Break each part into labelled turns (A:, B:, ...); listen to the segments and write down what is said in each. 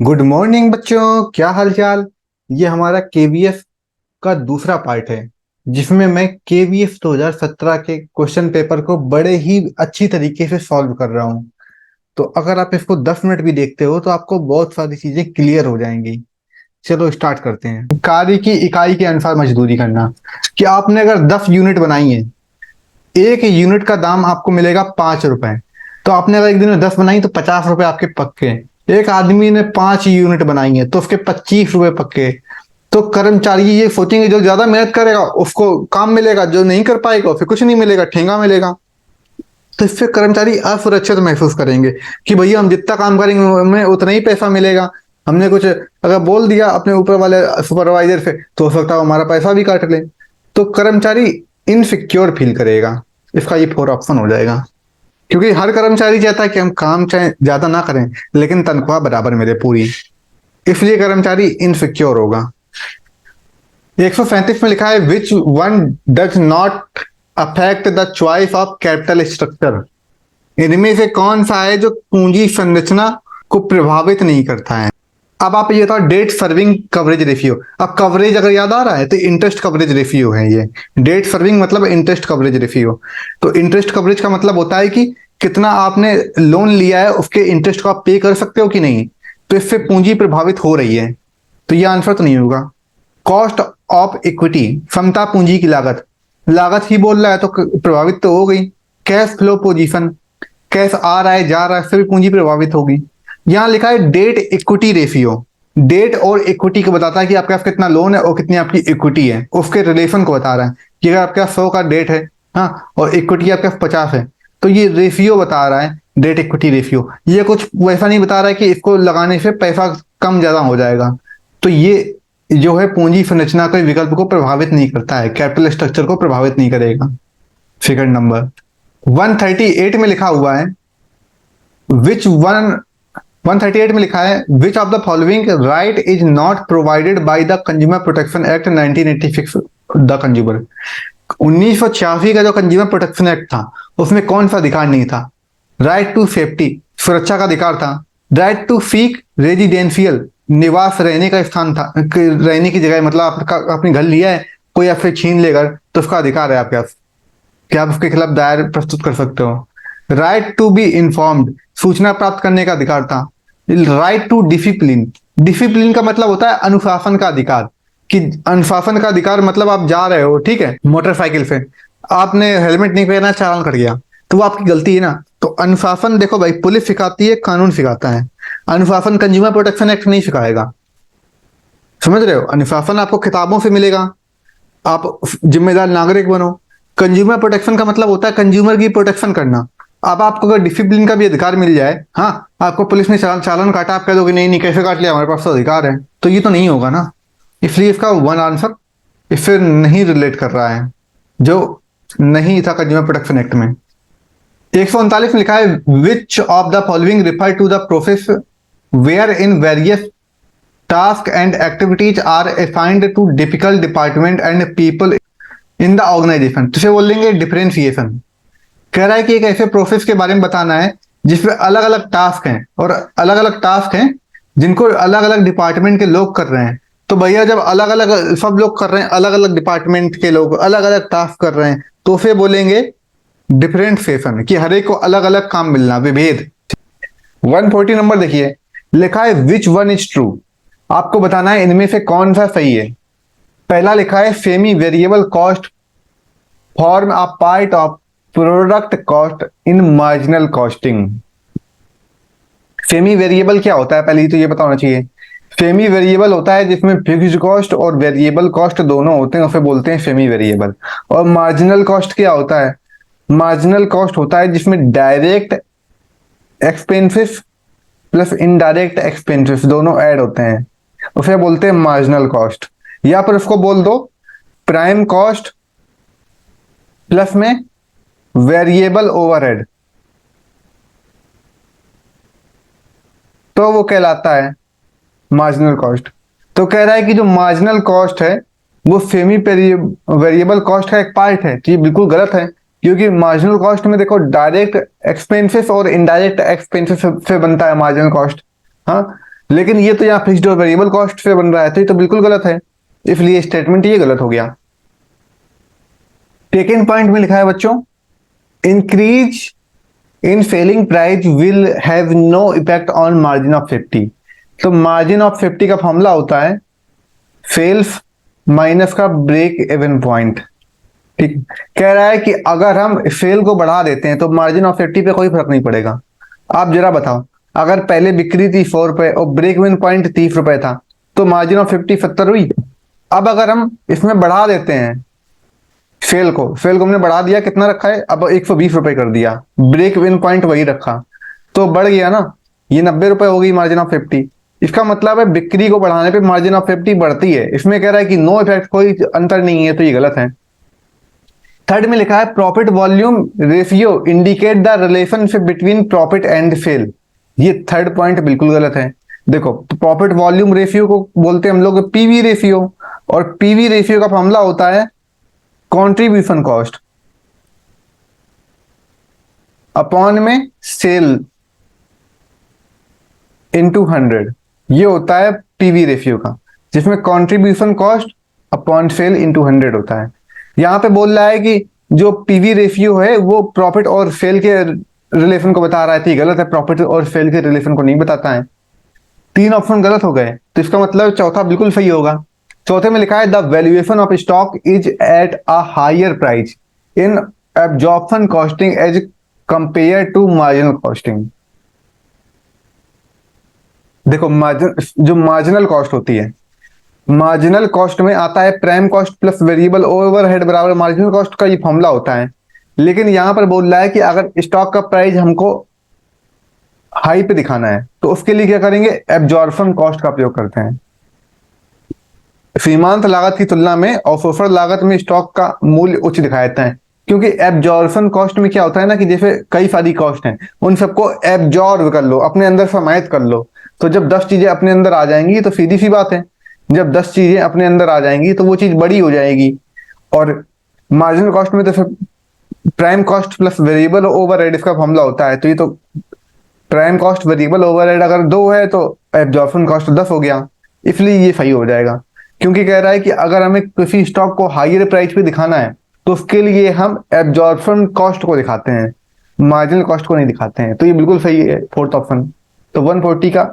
A: Good morning बच्चों, क्या हालचाल। ये हमारा केवीएस का दूसरा पार्ट है जिसमें मैं केवीएस 2017 के क्वेश्चन पेपर को बड़े ही अच्छी तरीके से सॉल्व कर रहा हूँ। तो अगर आप इसको 10 मिनट भी देखते हो तो आपको बहुत सारी चीजें क्लियर हो जाएंगी। चलो स्टार्ट करते हैं। कार्य की इकाई के अनुसार मजदूरी करना। कि आपने अगर 10 यूनिट बनाई है, एक यूनिट का दाम आपको मिलेगा 5 रुपए। तो आपने अगर एक दिन में 10 बनाई तो 50 रुपए आपके पक्के। एक आदमी ने 5 यूनिट बनाई है तो उसके 25 रुपए पक्के। तो कर्मचारी ये सोचेंगे जो ज्यादा मेहनत करेगा उसको काम मिलेगा, जो नहीं कर पाएगा उसे कुछ नहीं मिलेगा, ठेंगा मिलेगा। तो इससे कर्मचारी असुरक्षित महसूस करेंगे कि भैया हम जितना काम करेंगे हमें उतना ही पैसा मिलेगा। हमने कुछ अगर बोल दिया अपने ऊपर वाले सुपरवाइजर से तो हो सकता है हमारा पैसा भी काट ले। तो कर्मचारी इनसिक्योर फील करेगा। इसका ये फोर ऑप्शन हो जाएगा। क्योंकि हर कर्मचारी चाहता है कि हम काम चाहे ज्यादा ना करें लेकिन तनख्वाह बराबर मिले पूरी। इसलिए कर्मचारी इनसिक्योर होगा। 137 में लिखा है which one does not affect the choice of capital structure. इनमें से कौन सा है जो पूंजी संरचना को प्रभावित नहीं करता है। अब आप ये बताओ, डेट सर्विंग कवरेज रेशियो। अब कवरेज अगर याद आ रहा है तो इंटरेस्ट कवरेज रेशियो है ये। डेट सर्विंग मतलब इंटरेस्ट कवरेज रेशियो। तो इंटरेस्ट कवरेज का मतलब होता है कि कितना आपने लोन लिया है उसके इंटरेस्ट को आप पे कर सकते हो कि नहीं। तो इससे पूंजी प्रभावित हो रही है। तो ये आंसर तो नहीं होगा। कॉस्ट ऑफ इक्विटी, समता पूंजी की लागत। लागत ही बोल रहा है तो प्रभावित तो हो गई। कैश फ्लो पोजीशन, कैश आ रहा है जा रहा है, इससे भी पूंजी प्रभावित होगी। यहां लिखा है डेट इक्विटी रेशियो। डेट और इक्विटी को बताता है कि आपके पास कितना लोन है और कितनी आपकी इक्विटी है, उसके रिलेशन को बता रहा है कि अगर आपके पास 100 का डेट है, हाँ, और इक्विटी आपके पास 50 है, तो ये रेशियो बता रहा है, डेट इक्विटी रेशियो। ये कुछ वैसा नहीं बता रहा है कि इसको लगाने से पैसा कम ज्यादा हो जाएगा। तो ये जो है पूंजी संरचना के विकल्प को प्रभावित नहीं करता है, कैपिटल स्ट्रक्चर को प्रभावित नहीं करेगा। फिगर नंबर 138 में लिखा हुआ है विच वन 138 में लिखा है which of the following right is not provided by the consumer protection act 1986। The consumer 1986 का जो कंज्यूमर प्रोटेक्शन एक्ट था उसमें कौन सा अधिकार नहीं था। राइट टू सेफ्टी, सुरक्षा का अधिकार था। राइट टू सीक रेजिडेंशियल, निवास रहने का स्थान था, रहने की जगह, मतलब आपका अपने घर लिया है, कोई आपसे छीन लेगा तो उसका अधिकार है आपके पास कि आप उसके खिलाफ दायर प्रस्तुत कर सकते हो। राइट टू बी इन्फॉर्म्ड, सूचना प्राप्त करने का अधिकार था। राइट टू डिसिप्लिन, डिसिप्लिन का मतलब होता है अनुशासन का अधिकार। कि अनुशासन का अधिकार मतलब आप जा रहे हो, ठीक है, मोटरसाइकिल से, आपने हेलमेट नहीं पहना, चालान कट गया, तो वो आपकी गलती है ना। तो अनुशासन देखो भाई, पुलिस सिखाती है, कानून सिखाता है। अनुशासन कंज्यूमर प्रोटेक्शन एक्ट नहीं सिखाएगा। समझ रहे हो, अनुशासन आपको किताबों से मिलेगा, आप जिम्मेदार नागरिक बनो। कंज्यूमर प्रोटेक्शन का मतलब होता है कंज्यूमर की प्रोटेक्शन करना। अब आपको अगर डिसिप्लिन का भी अधिकार मिल जाए, हाँ, आपको पुलिस ने चालान काटा, आप कह दो कि नहीं नहीं कैसे काट लिया, हमारे पास तो अधिकार है, तो ये तो नहीं होगा ना। इसलिए इसका वन आंसर इससे नहीं रिलेट कर रहा है, जो नहीं था कंज्यूमर प्रोटेक्शन एक्ट में। 139 में लिखा है which of the following refer to the process where in various task and activities are assigned to difficult department and people in the organisation. तो इसे बोलेंगे डिफरेंशिएशन। कह रहा है कि एक ऐसे प्रोसेस के बारे में बताना है जिसमें अलग अलग टास्क हैं, और अलग अलग टास्क हैं जिनको अलग अलग डिपार्टमेंट के लोग कर रहे हैं। तो भैया जब अलग अलग सब लोग कर रहे हैं, अलग अलग डिपार्टमेंट के लोग अलग अलग टास्क कर रहे हैं, तो उसे बोलेंगे डिफरेंशिएशन, कि हर एक को अलग अलग काम मिलना, विभेद। 140 नंबर देखिए, लिखा है विच वन इज ट्रू। आपको बताना है इनमें से कौन सा सही है। पहला लिखा है semi variable cost form a part of product cost in marginal costing. Semi variable क्या होता है, पहले ही तो ये बताना चाहिए। सेमी वेरिएबल होता है जिसमें फिक्स्ड कॉस्ट और वेरिएबल कॉस्ट दोनों होते हैं, उसे बोलते हैं सेमी वेरिएबल। और मार्जिनल कॉस्ट क्या होता है, मार्जिनल कॉस्ट होता है जिसमें direct expenses plus indirect expenses दोनों ऐड होते हैं, उसे बोलते हैं मार्जिनल कॉस्ट। या फिर उसको बोल दो प्राइम कॉस्ट प्लस में वेरिएबल ओवरहेड, तो वो कहलाता है मार्जिनल कॉस्ट। तो कह रहा है कि जो मार्जिनल कॉस्ट है वो सेमी वेरिएबल कॉस्ट का एक पार्ट है। तो ये बिल्कुल गलत है, क्योंकि मार्जिनल कॉस्ट में देखो डायरेक्ट एक्सपेंसेस और इनडायरेक्ट एक्सपेंसेस से बनता है मार्जिनल कॉस्ट। हाँ, लेकिन ये तो यहाँ फिक्स्ड और वेरिएबल कॉस्ट से बन रहा है, तो ये तो बिल्कुल गलत है, इसलिए स्टेटमेंट ये गलत हो गया। सेकेंड पॉइंट में लिखा है बच्चों, increase in selling price will have no effect on margin of safety. तो मार्जिन ऑफ सेफ्टी का फॉर्मूला होता है सेल्स माइनस का ब्रेक इवन पॉइंट। ठीक, कह रहा है कि अगर हम सेल को बढ़ा देते हैं तो मार्जिन ऑफ सेफ्टी पे कोई फर्क नहीं पड़ेगा। आप जरा बताओ, अगर पहले बिक्री थी 100 रुपए और ब्रेक इवन पॉइंट 30 रुपए था, तो मार्जिन ऑफ सेफ्टी 70 हुई। अब अगर हम इसमें बढ़ा देते हैं सेल को हमने बढ़ा दिया, कितना रखा है अब 120 रुपए कर दिया, ब्रेक इवन पॉइंट वही रखा, तो बढ़ गया ना, ये 90 रुपए हो गई मार्जिन ऑफ सेफ्टी। इसका मतलब है बिक्री को बढ़ाने पे मार्जिन ऑफ सेफ्टी बढ़ती है। इसमें कह रहा है कि नो इफेक्ट, कोई अंतर नहीं है, तो ये गलत है। थर्ड में लिखा है profit volume ratio indicate the relationship between profit and sale. ये थर्ड पॉइंट बिल्कुल गलत है। देखो, प्रॉफिट वॉल्यूम रेशियो को बोलते हैं हम लोग पीवी रेशियो, और पीवी रेशियो का फॉर्मूला होता है कंट्रीब्यूशन कॉस्ट अपॉन में सेल इनटू 100, ये होता है पीवी रेशियो का, जिसमें contribution cost upon sale into 100 होता है। यहां पे बोल रहा है कि जो पीवी रेशियो है वो प्रॉफिट और सेल के रिलेशन को बता रहा है, तो ये गलत है, प्रॉफिट और सेल के रिलेशन को नहीं बताता है। तीन ऑप्शन गलत हो गए, तो इसका मतलब चौथा बिल्कुल सही होगा। चौथे में लिखा है the valuation of stock is at a higher price in absorption costing as compare to marginal costing. देखो, जो मार्जिनल कॉस्ट होती है, मार्जिनल कॉस्ट में आता है prime cost plus variable overhead बराबर मार्जिनल कॉस्ट का ये फॉर्मूला होता है। लेकिन यहां पर बोल रहा है कि अगर स्टॉक का प्राइस हमको हाई पे दिखाना है तो उसके लिए क्या करेंगे, एब्जॉर्प्शन कॉस्ट का प्रयोग करते हैं। सीमांत लागत की तुलना में अवशोषण लागत में स्टॉक का मूल्य उच्च दिखाया जाता है, क्योंकि एब्जॉर्प्शन कॉस्ट में क्या होता है ना, कि जैसे कई सारी कॉस्ट हैं, उन सबको एब्जॉर्ब कर लो, अपने अंदर समाहित कर लो। तो जब 10 चीजें अपने अंदर आ जाएंगी तो सीधी सी बात है, जब 10 चीजें अपने अंदर आ जाएंगी तो वो चीज बड़ी हो जाएगी। और मार्जिनल कॉस्ट में तो फिर prime cost plus variable overhead इसका फॉर्मूला होता है, तो ये तो प्राइम कॉस्ट वेरिएबल ओवरहेड अगर 2 है तो एब्जॉर्प्शन कॉस्ट 10 हो गया, इसलिए ये सही हो जाएगा। क्योंकि कह रहा है कि अगर हमें किसी स्टॉक को हायर प्राइस पे दिखाना है तो उसके लिए हम एब्जॉर्प्शन कॉस्ट को दिखाते हैं, मार्जिनल कॉस्ट को नहीं दिखाते हैं, तो ये बिल्कुल सही है फोर्थ ऑप्शन। तो 140 का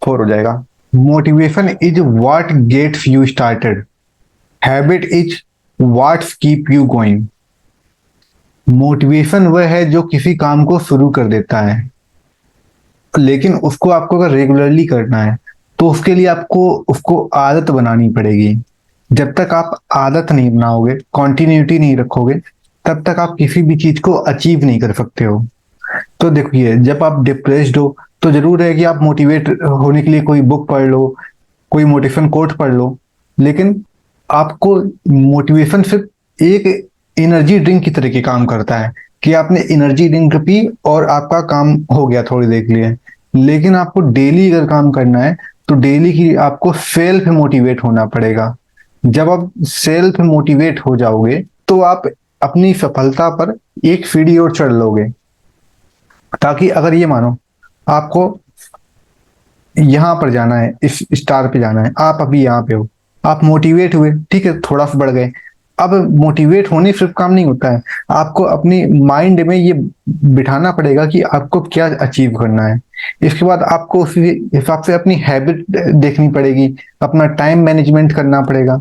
A: 4 हो जाएगा। Motivation is what gets you started, habit is what's keep you going. Motivation वह है जो किसी काम को शुरू कर देता है, लेकिन उसको आपको अगर रेगुलरली करना है तो उसके लिए आपको उसको आदत बनानी पड़ेगी। जब तक आप आदत नहीं बनाओगे, कॉन्टिन्यूटी नहीं रखोगे, तब तक आप किसी भी चीज को अचीव नहीं कर सकते हो। तो देखिए, जब आप डिप्रेस्ड हो तो जरूर है कि आप मोटिवेट होने के लिए कोई बुक पढ़ लो, कोई मोटिवेशन कोट पढ़ लो, लेकिन आपको मोटिवेशन सिर्फ एक एनर्जी ड्रिंक की तरह के काम करता है, कि आपने एनर्जी ड्रिंक पी और आपका काम हो गया थोड़ी देर के लिए। लेकिन आपको डेली अगर काम करना है तो डेली की आपको सेल्फ मोटिवेट होना पड़ेगा। जब आप सेल्फ मोटिवेट हो जाओगे तो आप अपनी सफलता पर एक सीढ़ी और चढ़ लोगे। ताकि अगर ये मानो आपको यहां पर जाना है, इस स्टार पे जाना है, आप अभी यहाँ पे हो, आप मोटिवेट हुए, ठीक है, थोड़ा सा बढ़ गए। अब मोटिवेट होने से सिर्फ काम नहीं होता है, आपको अपनी माइंड में ये बिठाना पड़ेगा कि आपको क्या अचीव करना है। इसके बाद आपको उसी हिसाब से अपनी हैबिट देखनी पड़ेगी, अपना टाइम मैनेजमेंट करना पड़ेगा।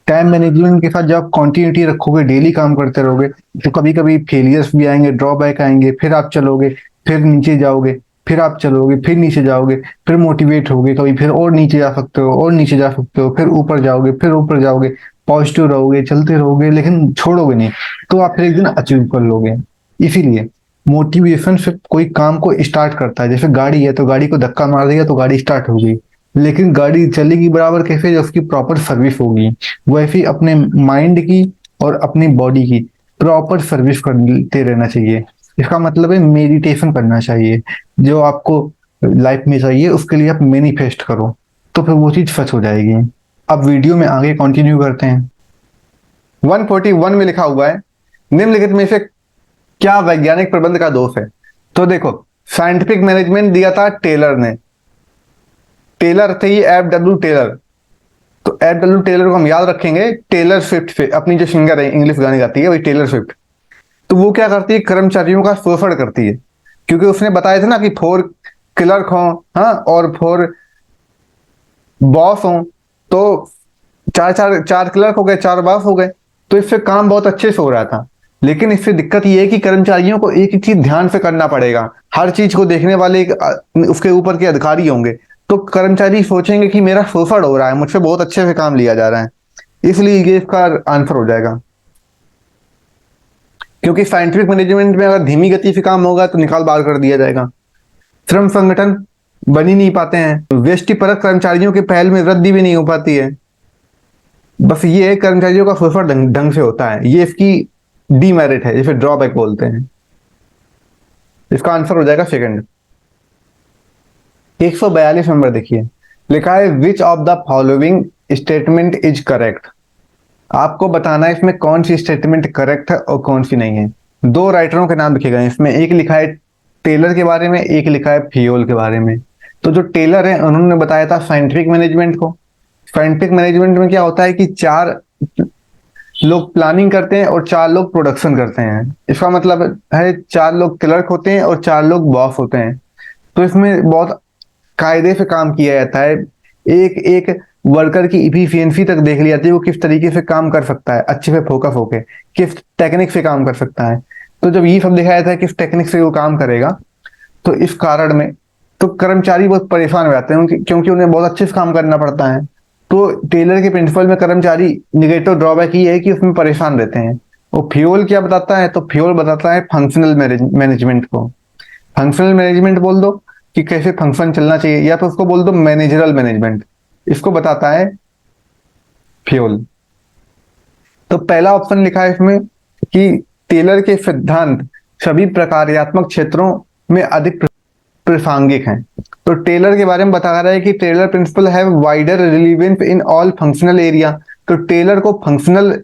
A: टाइम मैनेजमेंट के साथ जब आप कॉन्टिन्यूटी रखोगे, डेली काम करते रहोगे, तो कभी कभी फेलियर्स भी आएंगे, ड्रॉबैक आएंगे, फिर आप चलोगे, फिर नीचे जाओगे, फिर आप चलोगे, फिर नीचे जाओगे, फिर मोटिवेट होगे, कभी फिर और नीचे जा सकते हो, और नीचे जा सकते हो, फिर ऊपर जाओगे, फिर ऊपर जाओगे, पॉजिटिव रहोगे, चलते रहोगे, लेकिन छोड़ोगे नहीं, तो आप फिर एक दिन अचीव कर लोगे। इसीलिए मोटिवेशन से कोई काम को स्टार्ट करता है। जैसे गाड़ी है, तो गाड़ी को धक्का मार दिया तो गाड़ी स्टार्ट हो गई, लेकिन गाड़ी चलेगी बराबर कैसे, जब उसकी प्रॉपर सर्विस होगी। वैसे ही अपने माइंड की और अपनी बॉडी की प्रॉपर सर्विस करते रहना चाहिए। इसका मतलब है मेडिटेशन करना चाहिए, जो आपको लाइफ में चाहिए उसके लिए आप मैनिफेस्ट करो, तो फिर वो चीज सच हो जाएगी। अब वीडियो में आगे कंटिन्यू करते हैं। 141 में लिखा हुआ है निम्नलिखित में से क्या वैज्ञानिक प्रबंध का दोष है। तो देखो, साइंटिफिक मैनेजमेंट दिया था टेलर ने, टेलर थे ये एफ डब्ल्यू टेलर। तो एफ डब्ल्यू टेलर को हम याद रखेंगे टेलर स्विफ्ट से, अपनी जो सिंगर है इंग्लिश गाने गाती है वही टेलर स्विफ्ट। तो वो क्या करती है, कर्मचारियों का शोषण करती है, क्योंकि उसने बताया था ना कि 4 क्लर्क हो, हाँ, और 4 बॉस हो, तो चार क्लर्क हो गए, 4 बॉस हो गए। तो इससे काम बहुत अच्छे से हो रहा था। लेकिन इससे दिक्कत ये है कि कर्मचारियों को एक ही चीज ध्यान से करना पड़ेगा, हर चीज को देखने वाले उसके ऊपर के अधिकारी होंगे। तो कर्मचारी सोचेंगे कि मेरा शोषण हो रहा है, मुझसे बहुत अच्छे से काम लिया जा रहा है, इसलिए ये इसका आंसर हो जाएगा। क्योंकि साइंटिफिक मैनेजमेंट में अगर धीमी गति से काम होगा तो निकाल बाहर कर दिया जाएगा, श्रम संगठन बन ही नहीं पाते हैं, व्यष्टिपरक कर्मचारियों के पहल में वृद्धि भी नहीं हो पाती है। बस ये कर्मचारियों का शोषण ढंग से होता है, ये इसकी डीमेरिट है, जिसे ड्रॉबैक बोलते हैं। इसका आंसर हो जाएगा सेकंड। 142 नंबर देखिए, लिखा है which of the following statement is correct. आपको बताना है इसमें कौन सी स्टेटमेंट करेक्ट है और कौन सी नहीं है। 2 राइटरों के नाम लिखे गए हैं इसमें, एक लिखा है टेलर के बारे में, एक लिखा है फियोल के बारे में। तो जो टेलर है उन्होंने बताया था साइंटिफिक मैनेजमेंट को। साइंटिफिक मैनेजमेंट में क्या होता है कि 4 लोग प्लानिंग करते हैं और 4 लोग प्रोडक्शन करते हैं। इसका मतलब है 4 लोग क्लर्क होते हैं और 4 लोग बॉस होते हैं। तो इसमें बहुत कायदे से काम किया जाता है, एक एक वर्कर की इफिशियंसी तक देख ली जाती है, वो किस तरीके से काम कर सकता है, अच्छे से फोकस होके किस टेक्निक से काम कर सकता है। तो जब ये सब दिखाया जाता है किस टेक्निक से वो काम करेगा, तो इस कारण में तो कर्मचारी बहुत परेशान हो जाते हैं क्योंकि उन्हें बहुत अच्छे से काम करना पड़ता है। तो टेलर के प्रिंसिपल में कर्मचारी निगेटिव ड्रॉबैक ये है कि उसमें परेशान रहते हैं। वो फ्यूल क्या बताता है, तो फ्यूल बताता है फंक्शनल मैनेजमेंट को। फंक्शनल मैनेजमेंट बोल दो कि कैसे फंक्शन चलना चाहिए, या तो उसको बोल दो मैनेजरल मैनेजमेंट, इसको बताता है फ्यूल। तो पहला ऑप्शन लिखा है इसमें कि टेलर के सिद्धांत सभी प्रकार्यात्मक क्षेत्रों में अधिक प्रासंगिक हैं। तो टेलर के बारे में बता रहा है कि Taylor principle have wider relevance in all functional area. तो टेलर को फंक्शनल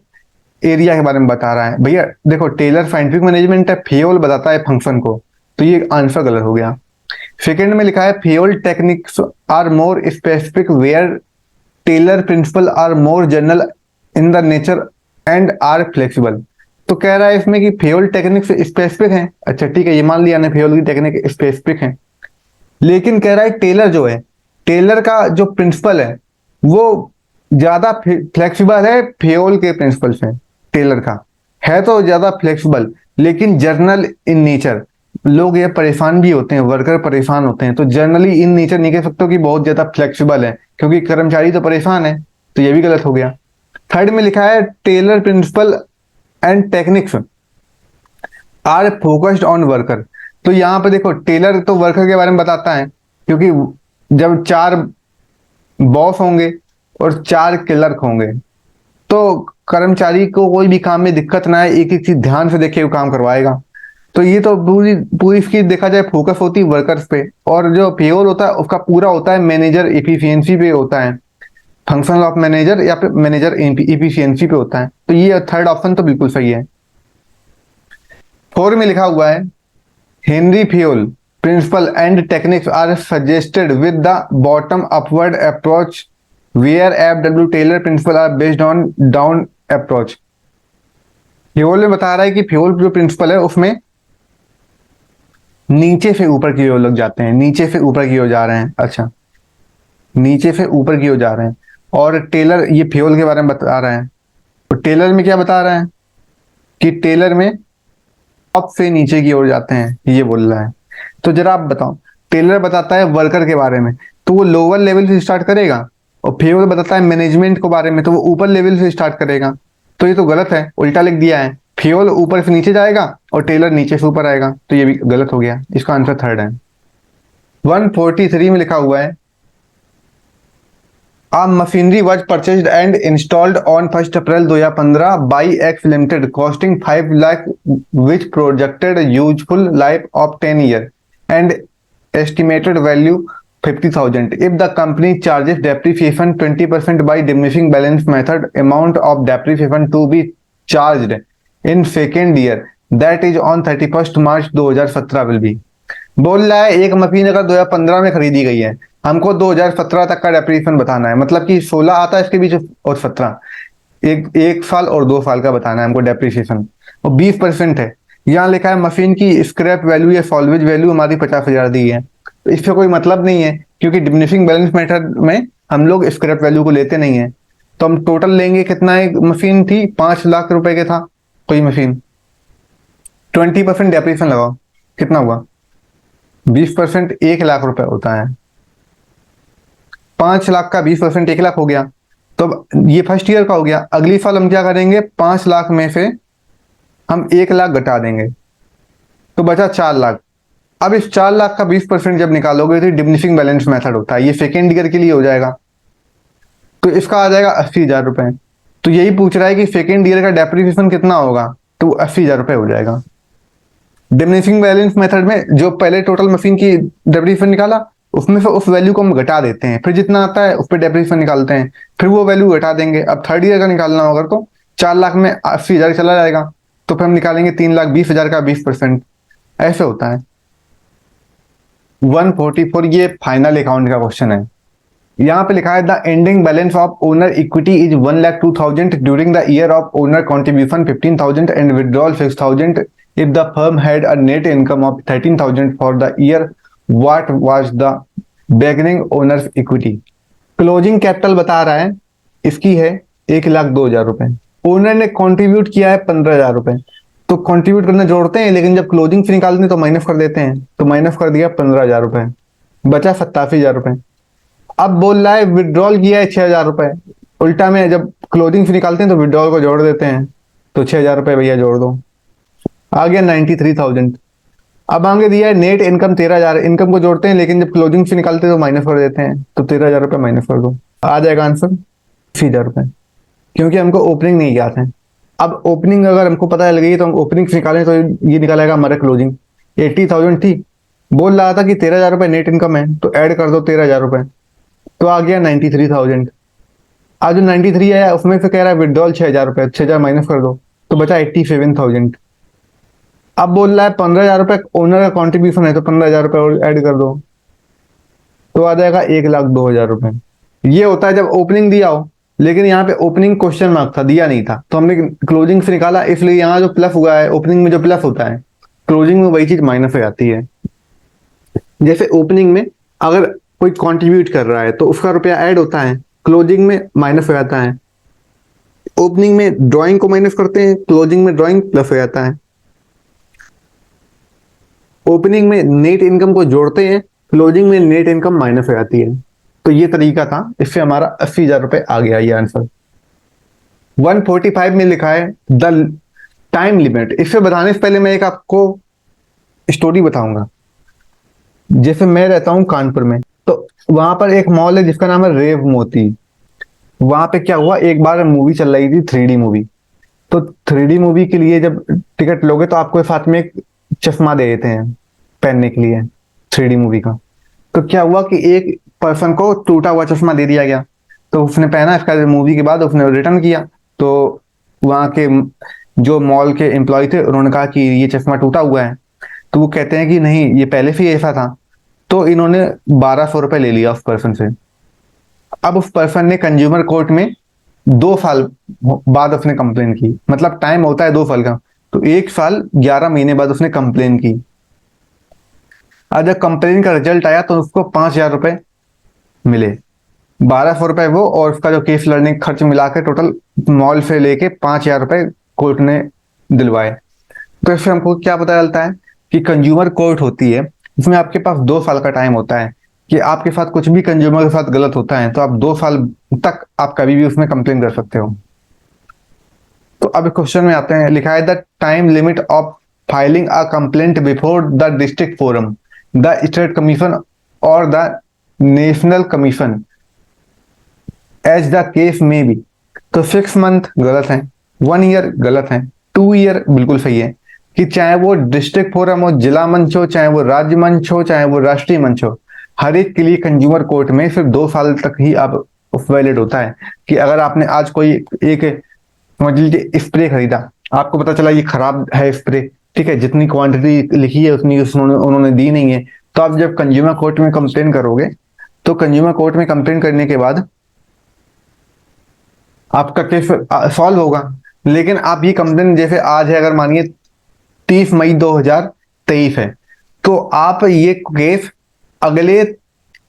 A: एरिया के बारे में बता रहा है। भैया देखो, टेलर साइंटिफिक मैनेजमेंट है, फ्यूल बताता है फंक्शन को, तो ये आंसर गलत हो गया। सेकेंड में लिखा है Fayol techniques are more specific where Taylor principle are more general in the nature and are flexible. तो कह रहा है इसमें कि फ्यूल टेक्निक्स स्पेसिफिक है। अच्छा ठीक है, ये मान लिया ना फ्यूल की टेक्निक स्पेसिफिक है, लेकिन कह रहा है टेलर जो है, टेलर का जो प्रिंसिपल है वो ज्यादा फ्लेक्सिबल है फ्यूल के प्रिंसिपल से। टेलर का है तो ज्यादा फ्लेक्सिबल, लेकिन जर्नल इन नेचर, लोग ये परेशान भी होते हैं, वर्कर परेशान होते हैं, तो जर्नली इन नेचर नहीं कह सकते हो कि बहुत ज्यादा फ्लेक्सिबल है, क्योंकि कर्मचारी तो परेशान है। तो ये भी गलत हो गया। थर्ड में लिखा है Taylor principle and techniques are focused on worker. तो यहाँ पे देखो, टेलर तो वर्कर के बारे में बताता है, क्योंकि जब 4 बॉस होंगे और 4 क्लर्क होंगे, तो कर्मचारी को कोई भी काम में दिक्कत ना है, एक एक चीज ध्यान से देखे वो काम करवाएगा। तो ये तो पूरी पूरी इसकी देखा जाए फोकस होती है वर्कर्स पे, और जो पेरोल होता है उसका पूरा होता है मैनेजर एफिशिएंसी पे होता है, फंक्शन ऑफ मैनेजर या फिर मैनेजर एफिशिएंसी पे होता है। तो ये थर्ड ऑप्शन तो बिल्कुल सही है। 4 में लिखा हुआ है Henry Fayol principle and techniques are suggested with the bottom upward approach where F W Taylor principle are based on down approach. Fayol में बता रहा है कि फ्यूल जो प्रिंसिपल है उसमें नीचे से ऊपर की ओर लग जाते हैं, नीचे से ऊपर की ओर जा रहे हैं। अच्छा, नीचे से ऊपर की ओर जा रहे हैं। और टेलर ये फ्यूल के बारे में बता रहा है, तो टेलर में क्या बता रहा है कि टेलर में टॉप से नीचे की ओर जाते हैं, ये बोल रहा है। तो जरा आप बताओ, टेलर बताता है वर्कर के बारे में तो वो लोअर लेवल से स्टार्ट करेगा, और फ्यूल बताता है मैनेजमेंट के बारे में तो वो ऊपर लेवल से स्टार्ट करेगा। तो ये तो गलत है, उल्टा लिख दिया है, फ्यूल ऊपर से नीचे जाएगा और टेलर नीचे से ऊपर आएगा, तो ये भी गलत हो गया। इसका आंसर थर्ड है। 143 में लिखा हुआ है A machinery was purchased and installed on 1st April 2015 by X Limited costing 5 lakh which projected useful life of 10 years and estimated value 50,000. If the company charges depreciation 20% by diminishing balance method, amount of depreciation to be charged in second year that is on 31st March 2017 will be। बोल रहा है एक machine अगर 2015 में खरीदी गई है, हमको 2017 तक का डेप्रिसिएशन बताना है, मतलब कि 16 आता है इसके बीच और 17, एक साल और 2 साल का बताना है हमको डेप्रिसिएशन, और 20% है। यहाँ लिखा है मशीन की स्क्रैप वैल्यू या सॉल्वेज वैल्यू हमारी 50,000 दी है, तो इससे कोई मतलब नहीं है, क्योंकि डिमिनिशिंग बैलेंस मेथड में हम लोग स्क्रैप वैल्यू को लेते नहीं है। तो हम टोटल लेंगे कितना, एक मशीन थी 5 लाख रुपए के था कोई मशीन, 20% डेप्रिसिएशन लगाओ, कितना हुआ, 20% 1 लाख रुपए होता है। 5 लाख का 20% 1 लाख हो गया। तो अब ये फर्स्ट ईयर का हो गया। अगली साल हम क्या करेंगे, 5 लाख में से हम 1 लाख घटा देंगे, तो बचा 4 लाख। अब इस 4 लाख का 20% जब निकालोगे तो डिमिनिशिंग बैलेंस मेथड होता है, ये सेकेंड ईयर के लिए हो जाएगा, तो इसका आ जाएगा 80,000 रुपए। तो यही पूछ रहा है कि सेकेंड ईयर का डेप्रिसिएशन कितना होगा, तो 80,000 रुपए हो जाएगा। डिमिनिशिंग बैलेंस मेथड में जो पहले टोटल मशीन की डेप्रिसिएशन निकाला, उसमें से उस वैल्यू को हम घटा देते हैं, फिर जितना आता है उस पर डेप्रिसिएशन निकालते हैं, फिर वो वैल्यू घटा देंगे। अब थर्ड ईयर का निकालना होगा तो 4 लाख में 80,000 चला जाएगा, तो फिर हम निकालेंगे 3,20,000 का 20%, ऐसे होता है। 144 ये फाइनल अकाउंट का क्वेश्चन है। यहाँ पे लिखा है the ending balance of owner equity is 1,02,000 during the year of owner contribution 15,000 and withdrawal 6,000 if the firm had a net income of 13,000 for the year. What was the beginning owner's equity? Closing capital बता रहा है, इसकी है 1,02,000 रुपए। Owner ने contribute किया है 15,000 रुपए, तो कंट्रीब्यूट करना जोड़ते हैं, लेकिन जब क्लोजिंग से निकालते हैं तो माइनस कर देते हैं, तो माइनस कर दिया 15,000 रुपए, बचा 87,000 रुपए। अब बोल रहा है विड्रॉल किया है 6,000 रुपए, उल्टा में जब क्लोजिंग से निकालते हैं तो विड्रॉल को जोड़ देते हैं, तो 6,000 रुपए भैया जोड़ दो, आ गया 93,000। अब आगे दिया है नेट इनकम 13,000, इनकम को जोड़ते हैं लेकिन जब क्लोजिंग से निकालते हैं तो माइनस कर देते हैं, तो 13,000 रुपए माइनस कर दो, आ जाएगा आंसर 80,000 रुपए, क्योंकि हमको ओपनिंग नहीं याद है। अब ओपनिंग अगर हमको पता लग गई तो हम ओपनिंग से निकालें तो ये निकालेगा हमारा क्लोजिंग। 80,000 थी, बोल रहा था कि 13,000 रुपए नेट इनकम है, तो ऐड कर दो 13,000 रुपए, तो आ गया 93,000। आज जो 93 आया उसमें से कह रहा है विड्रॉल 6,000 रुपए, 6,000 माइनस कर दो, तो बचा 87,000। अब बोल रहा है 15,000 रुपए ओनर का कॉन्ट्रीब्यूशन है, तो 15,000 रुपए और ऐड कर दो, तो आ जाएगा 1,02,000 रुपए। ये होता है जब ओपनिंग दिया हो, लेकिन यहाँ पे ओपनिंग क्वेश्चन मार्क था, दिया नहीं था, तो हमने क्लोजिंग से निकाला, इसलिए यहाँ जो प्लस हुआ है ओपनिंग में, जो प्लस होता है क्लोजिंग में वही चीज माइनस हो जाती है। जैसे ओपनिंग में अगर कोई कंट्रीब्यूट कर रहा है तो उसका रुपया ऐड होता है, क्लोजिंग में माइनस हो जाता है। ओपनिंग में ड्राइंग को माइनस करते हैं, क्लोजिंग में ड्राइंग प्लस हो जाता है। ओपनिंग में नेट इनकम को जोड़ते हैं, क्लोजिंग में नेट इनकम माइनस हो जाती है। तो ये तरीका था, इससे हमारा 80,000 रुपए आ गया ये आंसर। 145 में लिखा है द टाइम लिमिट। इससे बताने से पहले मैं एक आपको स्टोरी बताऊंगा। जैसे मैं रहता हूँ कानपुर में, तो वहां पर एक मॉल है जिसका नाम है रेव मोती। वहां पे क्या हुआ, एक बार मूवी चल रही थी 3D मूवी, तो 3D मूवी के लिए जब टिकट लोगे तो आपको साथ में एक चश्मा दे देते हैं पहनने के लिए 3D मूवी का। तो क्या हुआ कि एक पर्सन को टूटा हुआ चश्मा दे दिया गया, तो उसने पहना, इसका मूवी के बाद उसने रिटर्न किया, तो वहाँ के जो मॉल के एम्प्लॉय थे उन्होंने कहा कि ये चश्मा टूटा हुआ है, तो वो कहते हैं कि नहीं ये पहले से ही ऐसा था। तो इन्होंने 1,200 रुपए ले लिया उस पर्सन से। अब उस पर्सन ने कंज्यूमर कोर्ट में 2 साल बाद उसने कंप्लेन की, मतलब टाइम होता है 2 साल का, तो 1 साल 11 महीने बाद उसने कंप्लेन की। आज जब कंप्लेन का रिजल्ट आया तो उसको 5,000 रुपए मिले, 1,200 रुपए वो और उसका जो केस लड़ने का खर्च मिला के टोटल मॉल से लेके 5,000 रुपए कोर्ट ने दिलवाए। तो इससे हमको क्या पता चलता है कि कंज्यूमर कोर्ट होती है, इसमें आपके पास 2 साल का टाइम होता है कि आपके साथ कुछ भी कंज्यूमर के साथ गलत होता है तो आप 2 साल तक आप कभी भी उसमें कंप्लेन कर सकते हो। तो अब क्वेश्चन में आते हैं, लिखा है the time limit of filing a complaint before the district forum, the state commission और the national commission as the case may be. तो 6 मंथ गलत है, 1 ईयर गलत है, 2 ईयर बिल्कुल सही है, कि चाहे वो डिस्ट्रिक्ट फोरम हो, जिला मंच हो, चाहे वो राज्य मंच हो, चाहे वो राष्ट्रीय मंच हो, हर एक के लिए कंज्यूमर कोर्ट में सिर्फ 2 साल तक ही आप वैलिड होता है। कि अगर आपने आज कोई एक समझ लीजिए स्प्रे खरीदा, आपको पता चला ये खराब है स्प्रे, ठीक है, जितनी क्वांटिटी लिखी है उतनी उन्होंने दी नहीं है, तो आप जब कंज्यूमर कोर्ट में कंप्लेन करोगे तो कंज्यूमर कोर्ट में कंप्लेन करने के बाद आपका केस सॉल्व होगा। लेकिन आप ये कंप्लेन जैसे आज है, अगर मानिए 30 मई 2023 है, तो आप ये केस अगले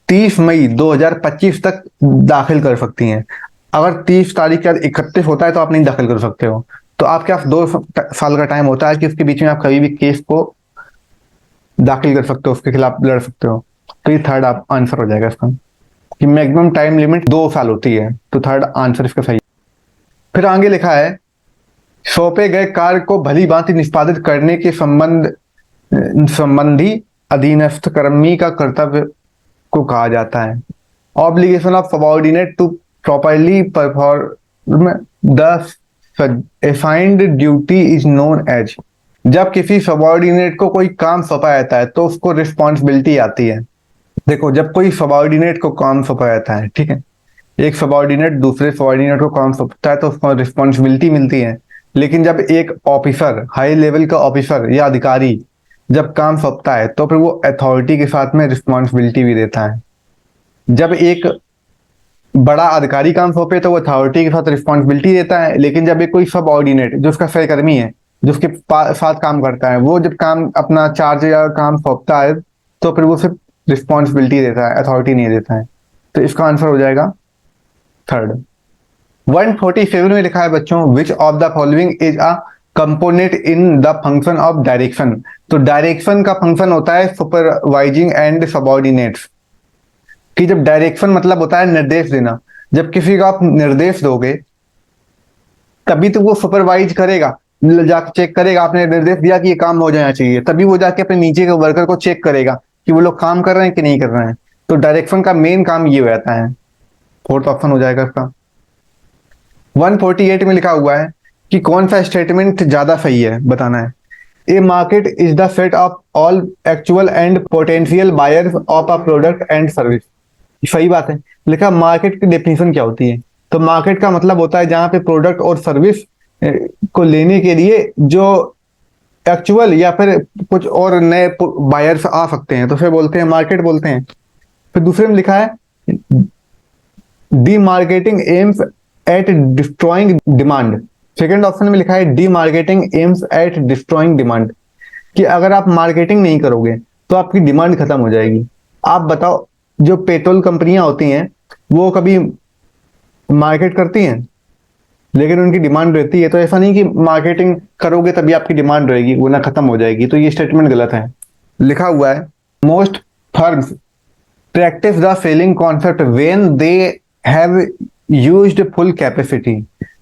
A: 30 मई 2025 तक दाखिल कर सकती हैं। अगर 30 तारीख के बाद 31 होता है तो आप नहीं दाखिल कर सकते हो। तो आपके पास 2 साल का टाइम होता है कि उसके बीच में आप कभी भी केस को दाखिल कर सकते हो, उसके खिलाफ लड़ सकते हो। तो ये थर्ड आप आंसर हो जाएगा इसका, कि मैक्सिमम टाइम लिमिट 2 साल होती है। तो थर्ड आंसर इसका सही। फिर आगे लिखा है, सौंपे गए कार्य को भली भांति निष्पादित करने के संबंधी अधीनस्थ कर्मी का कर्तव्य को कहा जाता है। Obligation of subordinate to properly perform the assigned duty is known as. जब किसी सबऑर्डिनेट को कोई काम सौंपा जाता है तो उसको रिस्पॉन्सिबिलिटी आती है। देखो, जब कोई सबऑर्डिनेट को काम सौंपा जाता है, ठीक है, एक सबऑर्डिनेट दूसरे सबऑर्डिनेट को काम सौंपता है तो उसको रिस्पॉन्सिबिलिटी मिलती है। लेकिन जब एक ऑफिसर, हाई लेवल का ऑफिसर या अधिकारी जब काम सौंपता है तो फिर वो अथॉरिटी के साथ में रिस्पॉन्सिबिलिटी भी देता है। जब एक बड़ा अधिकारी काम सौंपे तो वो अथॉरिटी के साथ रिस्पॉन्सिबिलिटी देता है। लेकिन जब एक कोई सब ऑर्डिनेट जो उसका सहकर्मी है, जो उसके साथ काम करता है, वो जब काम अपना चार्ज या काम सौंपता है तो फिर वो सिर्फ रिस्पॉन्सिबिलिटी देता है, अथॉरिटी नहीं देता है। तो इसका आंसर हो जाएगा थर्ड। 147 में लिखा है बच्चों, विच of the following is a component in the function of direction. तो डायरेक्शन का फंक्शन होता है सुपरवाइजिंग एंड सबऑर्डिनेट्स। कि जब डायरेक्शन मतलब होता है निर्देश देना, जब किसी को आप निर्देश दोगे तभी तो वो सुपरवाइज करेगा, जाके चेक करेगा, आपने निर्देश दिया कि ये काम हो जाना चाहिए, तभी वो जाके अपने नीचे के वर्कर को चेक करेगा कि वो लोग काम कर रहे हैं कि नहीं कर रहे हैं। तो डायरेक्शन का मेन काम ये रहता है। फोर्थ ऑप्शन हो जाएगा इसका। 148 में लिखा हुआ है कि कौन सा स्टेटमेंट ज्यादा सही है, बताना है। A market is the set of all actual and potential buyers of a product and service. सही बात है। लिखा मार्केट की डेफिनेशन क्या होती है, तो मार्केट का मतलब होता है जहां पे प्रोडक्ट और सर्विस को लेने के लिए जो एक्चुअल या फिर कुछ और नए बायर्स आ सकते हैं, तो फिर बोलते हैं मार्केट बोलते हैं। फिर दूसरे में लिखा है D marketing aims at destroying demand. Second option में लिखा है D marketing aims at destroying demand, कि अगर आप मार्केटिंग नहीं करोगे तो आपकी डिमांड खत्म हो जाएगी। आप बताओ, जो पेट्रोल कंपनियां होती हैं वो कभी मार्केट करती हैं, लेकिन उनकी डिमांड रहती है। तो ऐसा नहीं कि मार्केटिंग करोगे तभी आपकी डिमांड रहेगी, वो ना खत्म हो जाएगी। तो ये स्टेटमेंट गलत है। लिखा हुआ है most firms practice the selling concept when they have used full capacity.